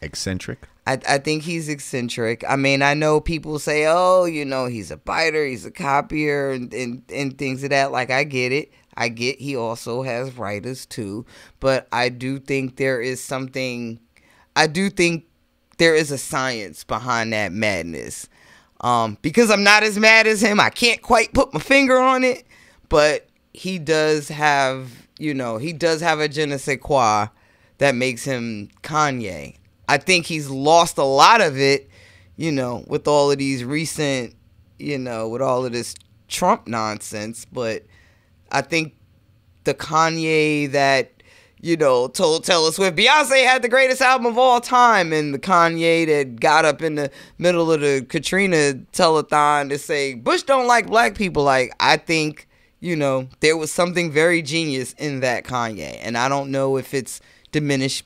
Eccentric? I think he's eccentric. I mean, I know people say, oh, he's a biter, he's a copier, and things of that. Like, I get it. He also has writers, too. But I do think there is something, I do think there is a science behind that madness. Because I'm not as mad as him, I can't quite put my finger on it. But he does have, he does have a je ne sais quoi that makes him Kanye. I think he's lost a lot of it, with all of these recent, with all of this Trump nonsense. But I think the Kanye that, told Taylor Swift, Beyonce had the greatest album of all time, and the Kanye that got up in the middle of the Katrina telethon to say, Bush don't like black people. Like, I think, there was something very genius in that Kanye. And I don't know if it's diminished,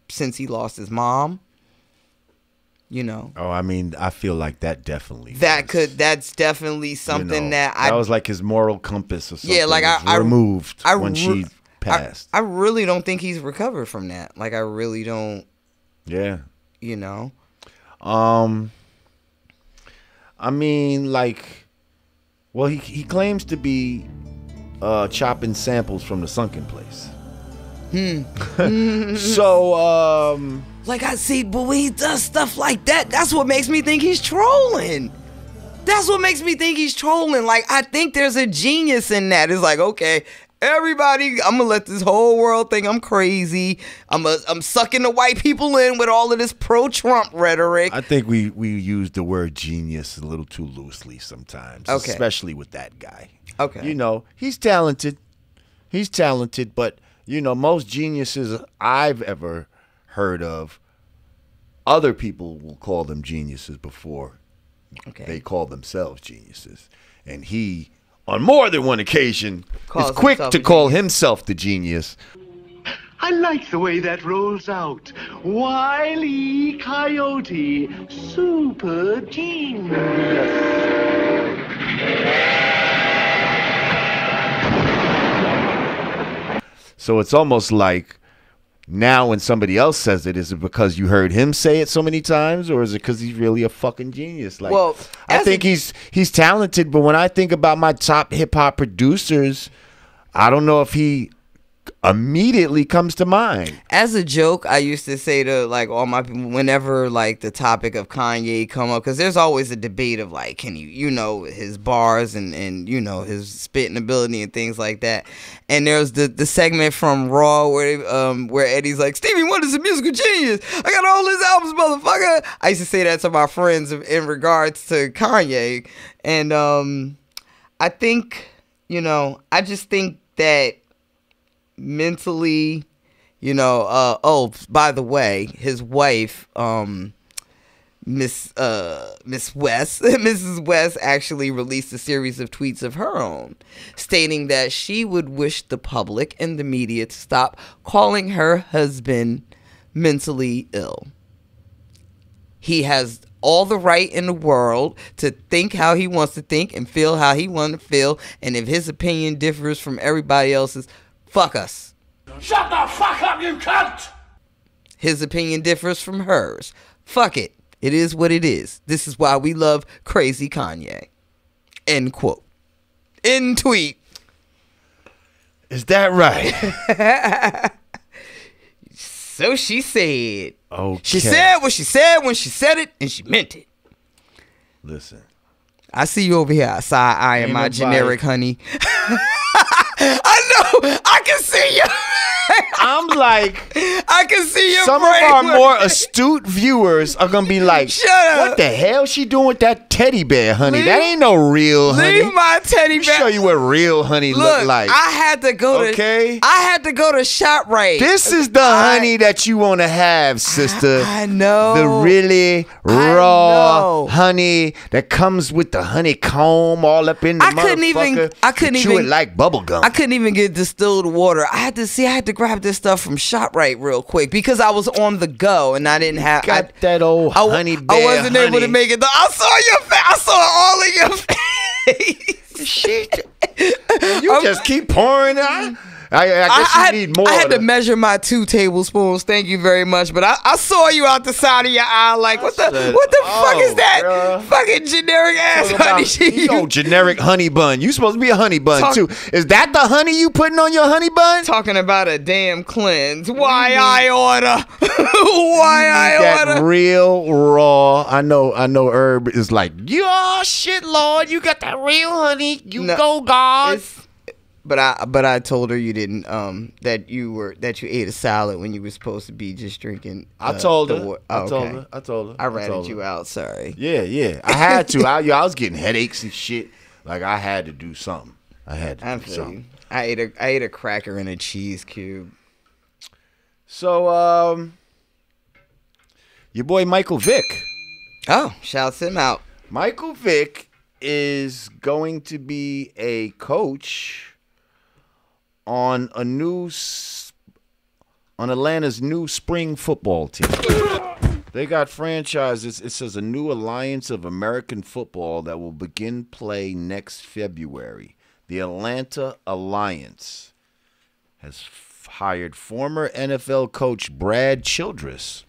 since he lost his mom, Oh, I mean, I feel like that definitely. That's definitely something that was like his moral compass or something. Yeah, like I removed when she passed. I really don't think he's recovered from that. Like, I really don't. Yeah. I mean, like, well, he claims to be chopping samples from the Sunken Place. So, like, I see, but when he does stuff like that, that's what makes me think he's trolling. That's what makes me think he's trolling. Like, I think there's a genius in that. It's like, okay, everybody, I'm gonna let this whole world think I'm crazy. I'm sucking the white people in with all of this pro-Trump rhetoric. I think we use the word genius a little too loosely sometimes, especially with that guy. Okay. He's talented. But most geniuses I've ever heard of, other people will call them geniuses before they call themselves geniuses. And he, on more than one occasion, is quick to call himself the genius. I like the way that rolls out. Wile E. Coyote, super genius. So it's almost like now when somebody else says it, is it because you heard him say it so many times, or is it because he's really a fucking genius? Like, well, I think he's talented, but when I think about my top hip hop producers, I don't know if he immediately comes to mind. As a joke, I used to say to like all my people, whenever like the topic of Kanye come up, because there's always a debate of like, can his bars and his spitting ability and things like that. And there's the segment from Raw where Eddie's like, Stevie Wonder's a musical genius. I got all his albums, motherfucker. I used to say that to my friends in regards to Kanye. And I think, I just think that mentally, by the way, his wife, Mrs. West actually released a series of tweets of her own, stating that she would wish the public and the media to stop calling her husband mentally ill. He has all the right in the world to think how he wants to think and feel how he wants to feel, and if his opinion differs from everybody else's, fuck us. Shut the fuck up, you cunt! His opinion differs from hers. Fuck it. It is what it is. This is why we love Crazy Kanye. End quote. End tweet. Is that right? So she said. Okay. She said what she said when she said it, and she meant it. Listen. I see you over here side-eyeing my generic honey. I know. I can see you. I'm like, I can see your some of brain our working. more astute viewers are gonna be like, Shut up. what the hell she doing with that teddy bear, honey? Leave- That ain't no real honey. Leave my teddy bear. Show you what real honey look like. I had to go Okay. to. I had to go to ShopRite. This is the honey that you want to have, sister. I know. The really I raw know. honey that comes with the honeycomb all up in the I couldn't even- motherfucker. I couldn't You chew even- it like bubble gum. I couldn't even get distilled water. I had to grab this stuff from ShopRite real quick because I was on the go and I didn't have. Got that old honey bear I wasn't able to honey. make it. I saw your face. I saw all of your face. Shit. You just keep pouring it. I guess you need more. I had to to- measure my 2 tablespoons. Thank you very much. But I saw you out the side of your eye, like what the said, fuck is that? bruh. Fucking generic ass Talking honey about, shit. you know, generic honey bun. You supposed to be a honey bun Talk- too. Is that the honey you putting on your honey bun? Talking about a damn cleanse. Why I order? Why I That order? real raw. I know Herb is like, yeah, shit, Lord, you got that real honey. You No, go, God. But I told her you didn't that you ate a salad when you were supposed to be just drinking. I told the her. wa- I oh, told okay. her. I told her. I ratted told you her. out. Sorry. Yeah. I had to. I was getting headaches and shit. Like I had to do something. I had to I do feel something. you. I ate a cracker and a cheese cube. So, your boy Michael Vick. Oh, shouts him out. Michael Vick is going to be a coach on on Atlanta's new spring football team. They got franchises. It says a new alliance of American football that will begin play next February. The Atlanta Alliance has hired former NFL coach Brad Childress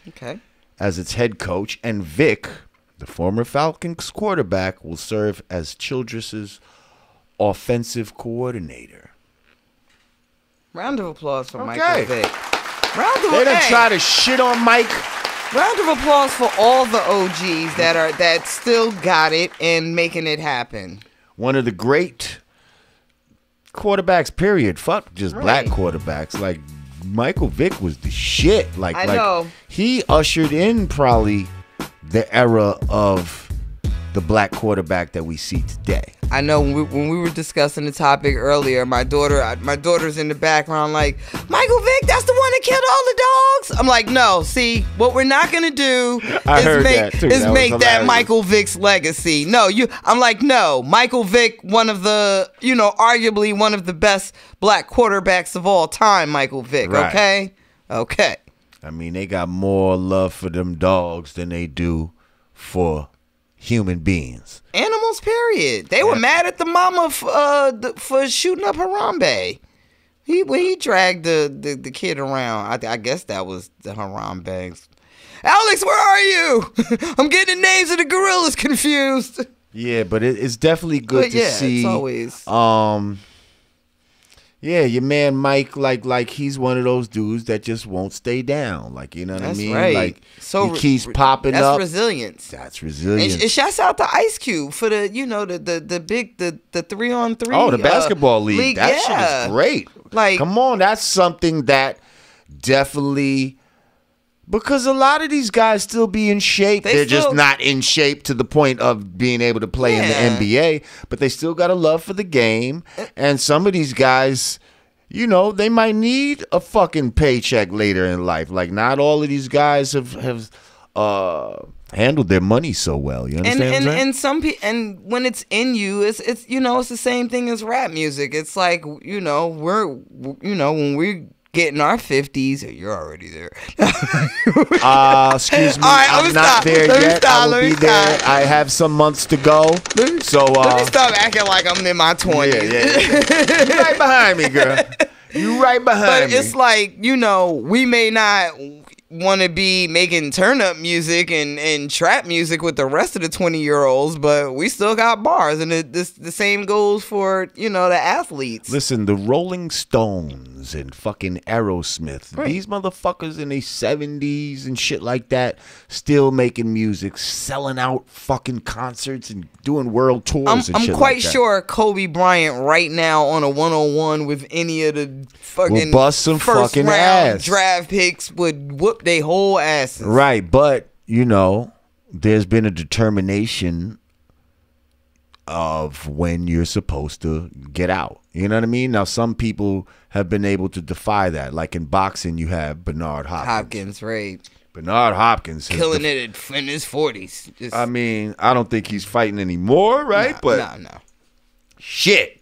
Okay. as its head coach, and Vick, the former Falcons quarterback, will serve as Childress's offensive coordinator. Round of applause for Okay. Michael Vick. Round of They done hey, try to shit on Mike. round of applause for all the OGs that still got it and making it happen. One of the great quarterbacks, period. Fuck just black Right. quarterbacks. Like, Michael Vick was the shit. Like, I know. He ushered in probably the era of the black quarterback that we see today. I know when we were discussing the topic earlier, my daughter's in the background like, Michael Vick, that's the one that killed all the dogs. I'm like, no, see, what we're not gonna do I heard is that, too. make That was that hilarious. Michael Vick's legacy. No, I'm like, no, Michael Vick, one of the, arguably one of the best black quarterbacks of all time, Michael Vick. Right. Okay. I mean, they got more love for them dogs than they do for human beings. Animals, period. They were mad at the mama for shooting up Harambe. When he dragged the kid around, I guess that was the Harambe. Alex, where are you? I'm getting the names of the gorillas confused. Yeah, but it's definitely good But to yeah, see. it's always. Yeah, your man Mike, like he's one of those dudes that just won't stay down. Like, you know what That's I mean? right. Like, So he keeps popping that's up. resilience. That's resilience. And shouts out to Ice Cube for the the big 3-on-3. Oh, the basketball league. That yeah. shit is great. Like, come on, that's something that definitely, because a lot of these guys still be in shape. They're just still- not in shape to the point of being able to play Yeah. in the NBA, but they still got a love for the game. And some of these guys, they might need a fucking paycheck later in life. Like, not all of these guys have handled their money so well. You understand what I'm saying? And some people, and when it's in you, it's it's the same thing as rap music. It's like we're when we're getting our 50s, you're already there. Excuse me, All right, let me I'm not stop. there Let me yet. stop. I will Let be me there. stop. I have some months to go. So Let me stop acting like I'm in my 20s. yeah. You right behind me, girl. You right behind But me. it's like, we may not, want to be making turn up music and trap music with the rest of the 20-year-olds, but we still got bars, and the same goes for, you know, the athletes. Listen, the Rolling Stones and fucking Aerosmith, these motherfuckers in their 70s and shit like that, still making music, selling out fucking concerts and doing world tours and shit like that. I'm quite sure Kobe Bryant right now on a 101 with any of the fucking will bust some first fucking round ass. draft picks would whoop they whole asses. Right, but, you know, there's been a determination of when you're supposed to get out. You know what I mean? Now, some people have been able to defy that. Like in boxing, you have Bernard Hopkins. Right. Bernard Hopkins. Killing it in his 40s. Just, I mean, I don't think he's fighting anymore, right? No. Shit.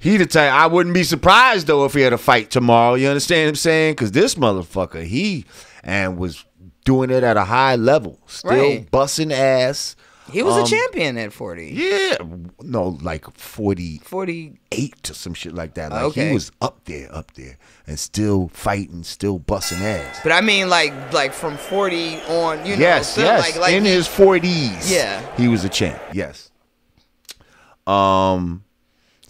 He the type, I wouldn't be surprised, though, if he had a fight tomorrow. You understand what I'm saying? Because this motherfucker, he was doing it at a high level. Still busting ass. He was a champion at 40. Yeah. No, like 48 48 or some shit like that. Like, he was up there, and still fighting, still busting ass. But I mean, like from 40 on, you know. Yes, still yes. Like in his 40s. Yeah. He was a champ, yes.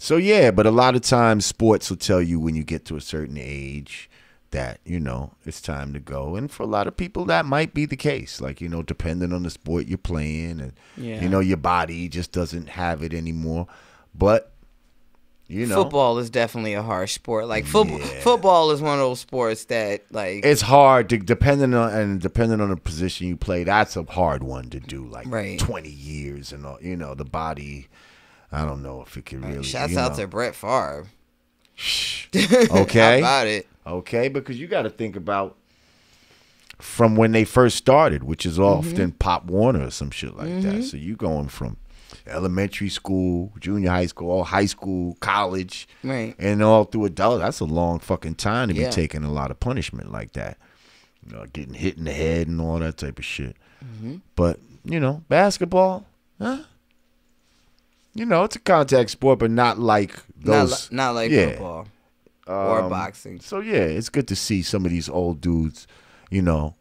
So, yeah, but a lot of times sports will tell you when you get to a certain age that, you know, it's time to go. And for a lot of people, that might be the case. Like, you know, depending on the sport you're playing and, you know, your body just doesn't have it anymore. But, you know. Football is definitely a harsh sport. Like, football is one of those sports that, like. It's hard, depending on the position you play, that's a hard one to do. Like, 20 years and, all, you know, the body. I don't know if it can really. Shouts out to Brett Favre. Okay. How about it? Okay, because you got to think about from when they first started, which is often Pop Warner or some shit like that. So you going from elementary school, junior high school, all high school, college, and all through adult. That's a long fucking time to be taking a lot of punishment like that. You know, getting hit in the head and all that type of shit. But, you know, basketball, you know, it's a contact sport, but not like those. Not like football or boxing. So, yeah, it's good to see some of these old dudes, you know,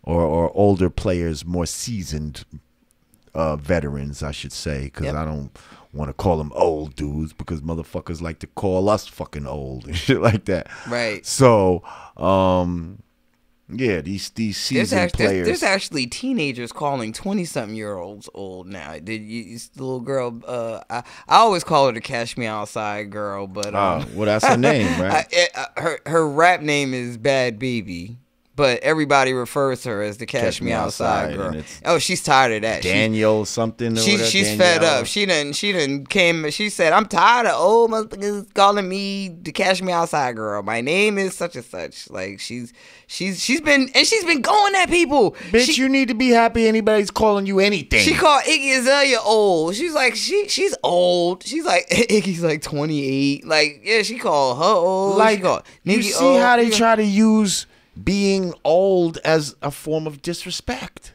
or older players, more seasoned veterans, I should say, because I don't want to call them old dudes because motherfuckers like to call us fucking old and shit like that. Right. So, yeah, these seasoned players. There's actually teenagers calling 20-something-year-olds old now. The little girl, I always call her the Cash Me Outside girl, but well, that's her name, right? Her rap name is Bad Baby, but everybody refers to her as the Cash Me Outside girl. Oh, she's tired of that. Daniel something. She's fed up. She done came. She said, "I'm tired of old motherfuckers calling me the Cash Me Outside girl. My name is such and such." Like she's been going at people. Bitch, you need to be happy anybody's calling you anything. She called Iggy Azalea old. She's like she's old. She's like Iggy's like 28. Like she called her old. Like you see old. How they try to use being old as a form of disrespect.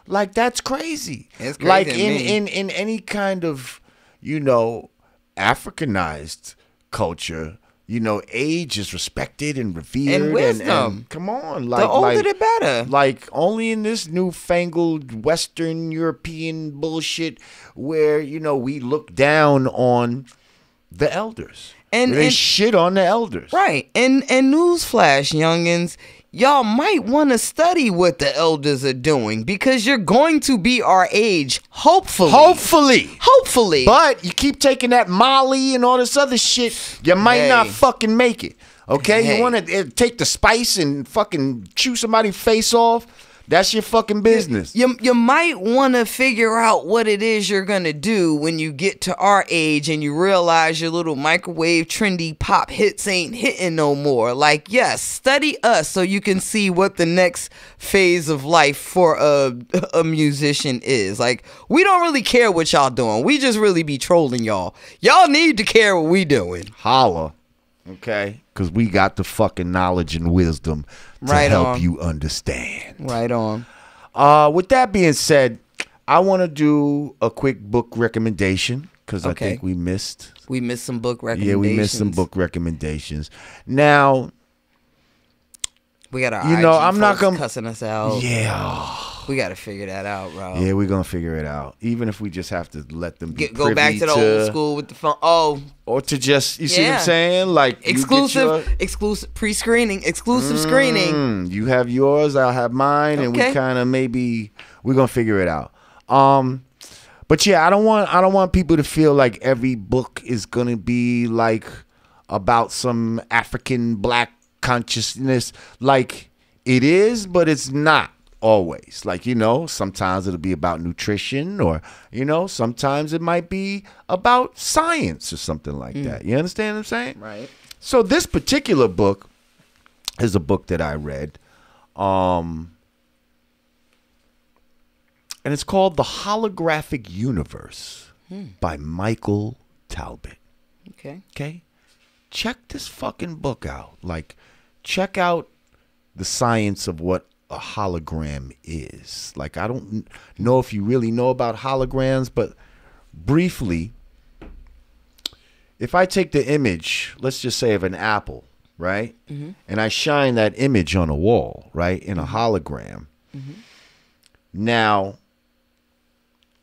Like, that's crazy. It's crazy. Like in any kind of, you know, Africanized culture, you know, age is respected and revered and wisdom. And come on, like the older the better. Like only in this newfangled Western European bullshit where, you know, we look down on the elders. And they shit on the elders. Right. And newsflash, youngins, y'all might want to study what the elders are doing because you're going to be our age, hopefully. Hopefully. But you keep taking that Molly and all this other shit, you might not fucking make it. Okay? You want to take the spice and fucking chew somebody's face off? That's your fucking business. You might want to figure out what it is you're going to do when you get to our age and you realize your little microwave trendy pop hits ain't hitting no more. Like, yes, study us so you can see what the next phase of life for a musician is. Like, we don't really care what y'all doing. We just really be trolling y'all. Y'all need to care what we doing. Holla. Okay? Because we got the fucking knowledge and wisdom to help you understand. Right on. With that being said, I want to do a quick book recommendation because I think we missed some book recommendations. Yeah, we missed some book recommendations. Now, We got our You know, IG I'm not folks gonna- cussing us out. Yeah. We got to figure that out, bro. Yeah, we're going to figure it out. Even if we just have to let them be Go back privy to the old school with the phone. Oh, Or to just, you see what Yeah. I'm saying? Like, exclusive screening. You have yours, I'll have mine, and we Okay. kind of we're going to figure it out. But yeah, I don't want people to feel like every book is going to be like about some African black consciousness. Like, it is, but it's not always. Like, you know, sometimes it'll be about nutrition, or, you know, sometimes it might be about science or something like that. You understand what I'm saying? Right. So this particular book is a book that I read. And it's called The Holographic Universe by Michael Talbot. Okay. Okay? Check this fucking book out. Like, check out the science of what a hologram is. Like, I don't know if you really know about holograms, but briefly, if I take the image, let's just say of an apple, right? And I shine that image on a wall, right? In a hologram. Now,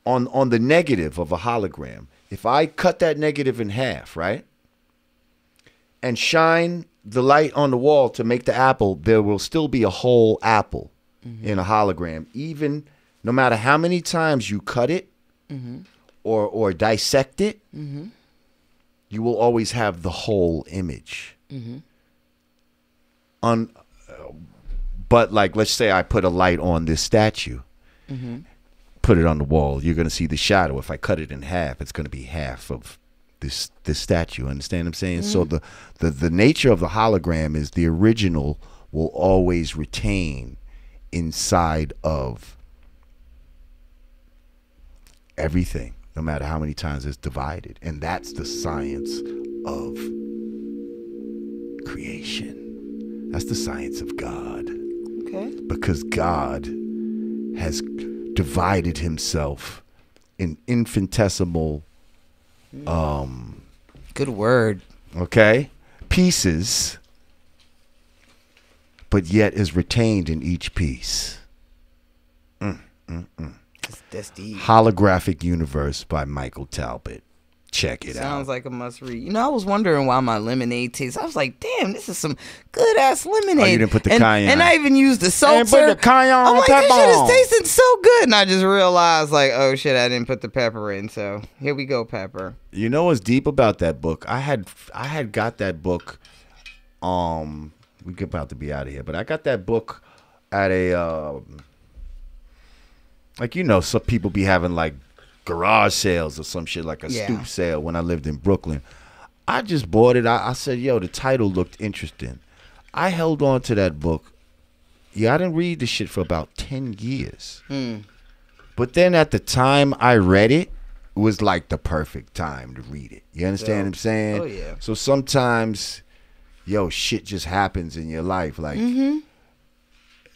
on the negative of a hologram, if I cut that negative in half, right? And shine the light on the wall to make the apple, there will still be a whole apple in a hologram. Even no matter how many times you cut it or dissect it, you will always have the whole image. But like, let's say I put a light on this statue, put it on the wall, you're going to see the shadow. If I cut it in half, it's going to be half of this statue. Understand what I'm saying? So the nature of the hologram is the original will always retain inside of everything, no matter how many times it's divided. And that's the science of creation. That's the science of God. Okay. Because God has divided himself in infinitesimal Good word. pieces, but yet is retained in each piece. That's deep. Holographic Universe by Michael Talbot. Check it Sounds out. like a must read. You know, I was wondering why my lemonade tastes. I was like, damn, this is some good ass lemonade. Oh, you didn't put the and, cayenne. And I even used the seltzer. put the cayenne I'm like, this pepper shit on. is tasting so good. And I just realized, like, oh shit, I didn't put the pepper in. So here we go, pepper. You know what's deep about that book? I had got that book. We're about to be out of here, but I got that book at a like, you know, some people be having like garage sales or some shit, like a Yeah. stoop sale when I lived in Brooklyn. I just bought it. I said, yo, the title looked interesting. I held on to that book. Yeah, I didn't read the shit for about 10 years. But then at the time I read it, it was like the perfect time to read it. You understand what I'm saying? Oh, yeah. So sometimes, yo, shit just happens in your life. Like,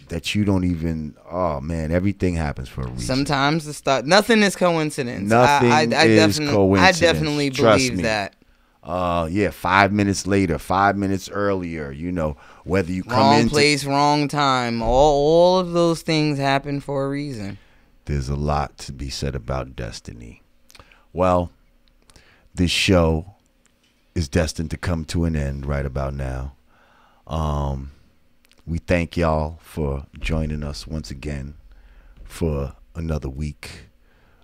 that you don't even, oh man, everything happens for a reason. Sometimes the stuff, nothing is coincidence. Nothing is coincidence. I definitely Trust believe me. that. Yeah, 5 minutes later, 5 minutes earlier, you know, whether you come Wrong into, place, wrong time. All of those things happen for a reason. there's a lot to be said about destiny. Well, this show is destined to come to an end right about now. We thank y'all for joining us once again for another week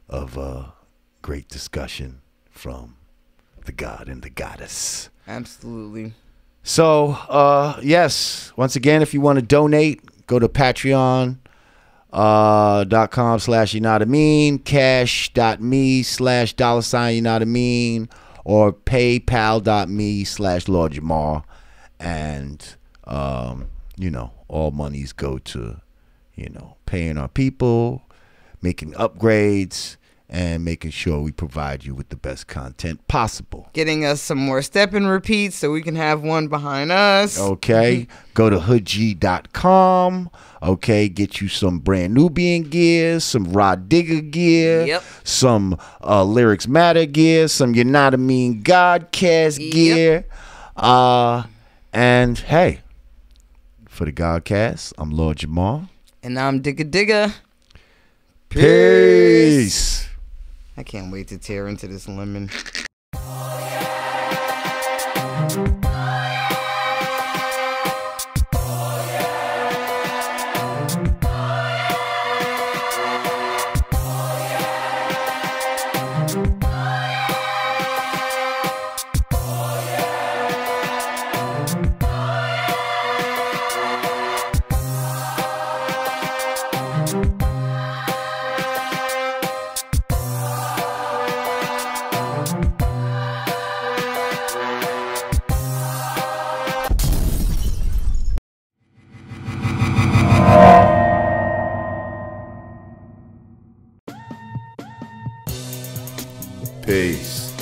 of great discussion from the God and the Goddess. Absolutely. So, yes, once again, if you want to donate, go to patreon.com/you-know-what-I-mean, cash.me/$you-know-what-I-mean, or paypal.me/Lord Jamar. And, you know, all monies go to, you know, paying our people, making upgrades, and making sure we provide you with the best content possible. Getting us some more step and repeats so we can have one behind us. Okay, go to hoodg.com. Okay, get you some brand Nubian gear, some Rod Digger gear, Yep. some Lyrics Matter gear, some You're Not a Mean Godcast gear. And hey, For the Godcast, I'm Lord Jamal. And I'm Digga Digga. Peace. I can't wait to tear into this lemon. Peace.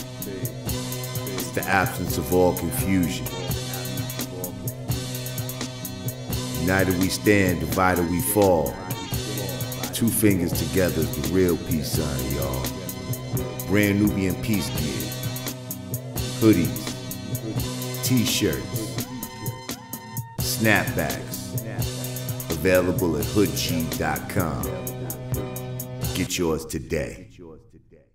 It's the absence of all confusion. United we stand, divided we fall. 2 fingers together is the real peace sign, y'all. Brand Nubian peace gear. Hoodies. T-shirts. Snapbacks. Available at hoodcheat.com. Get yours today.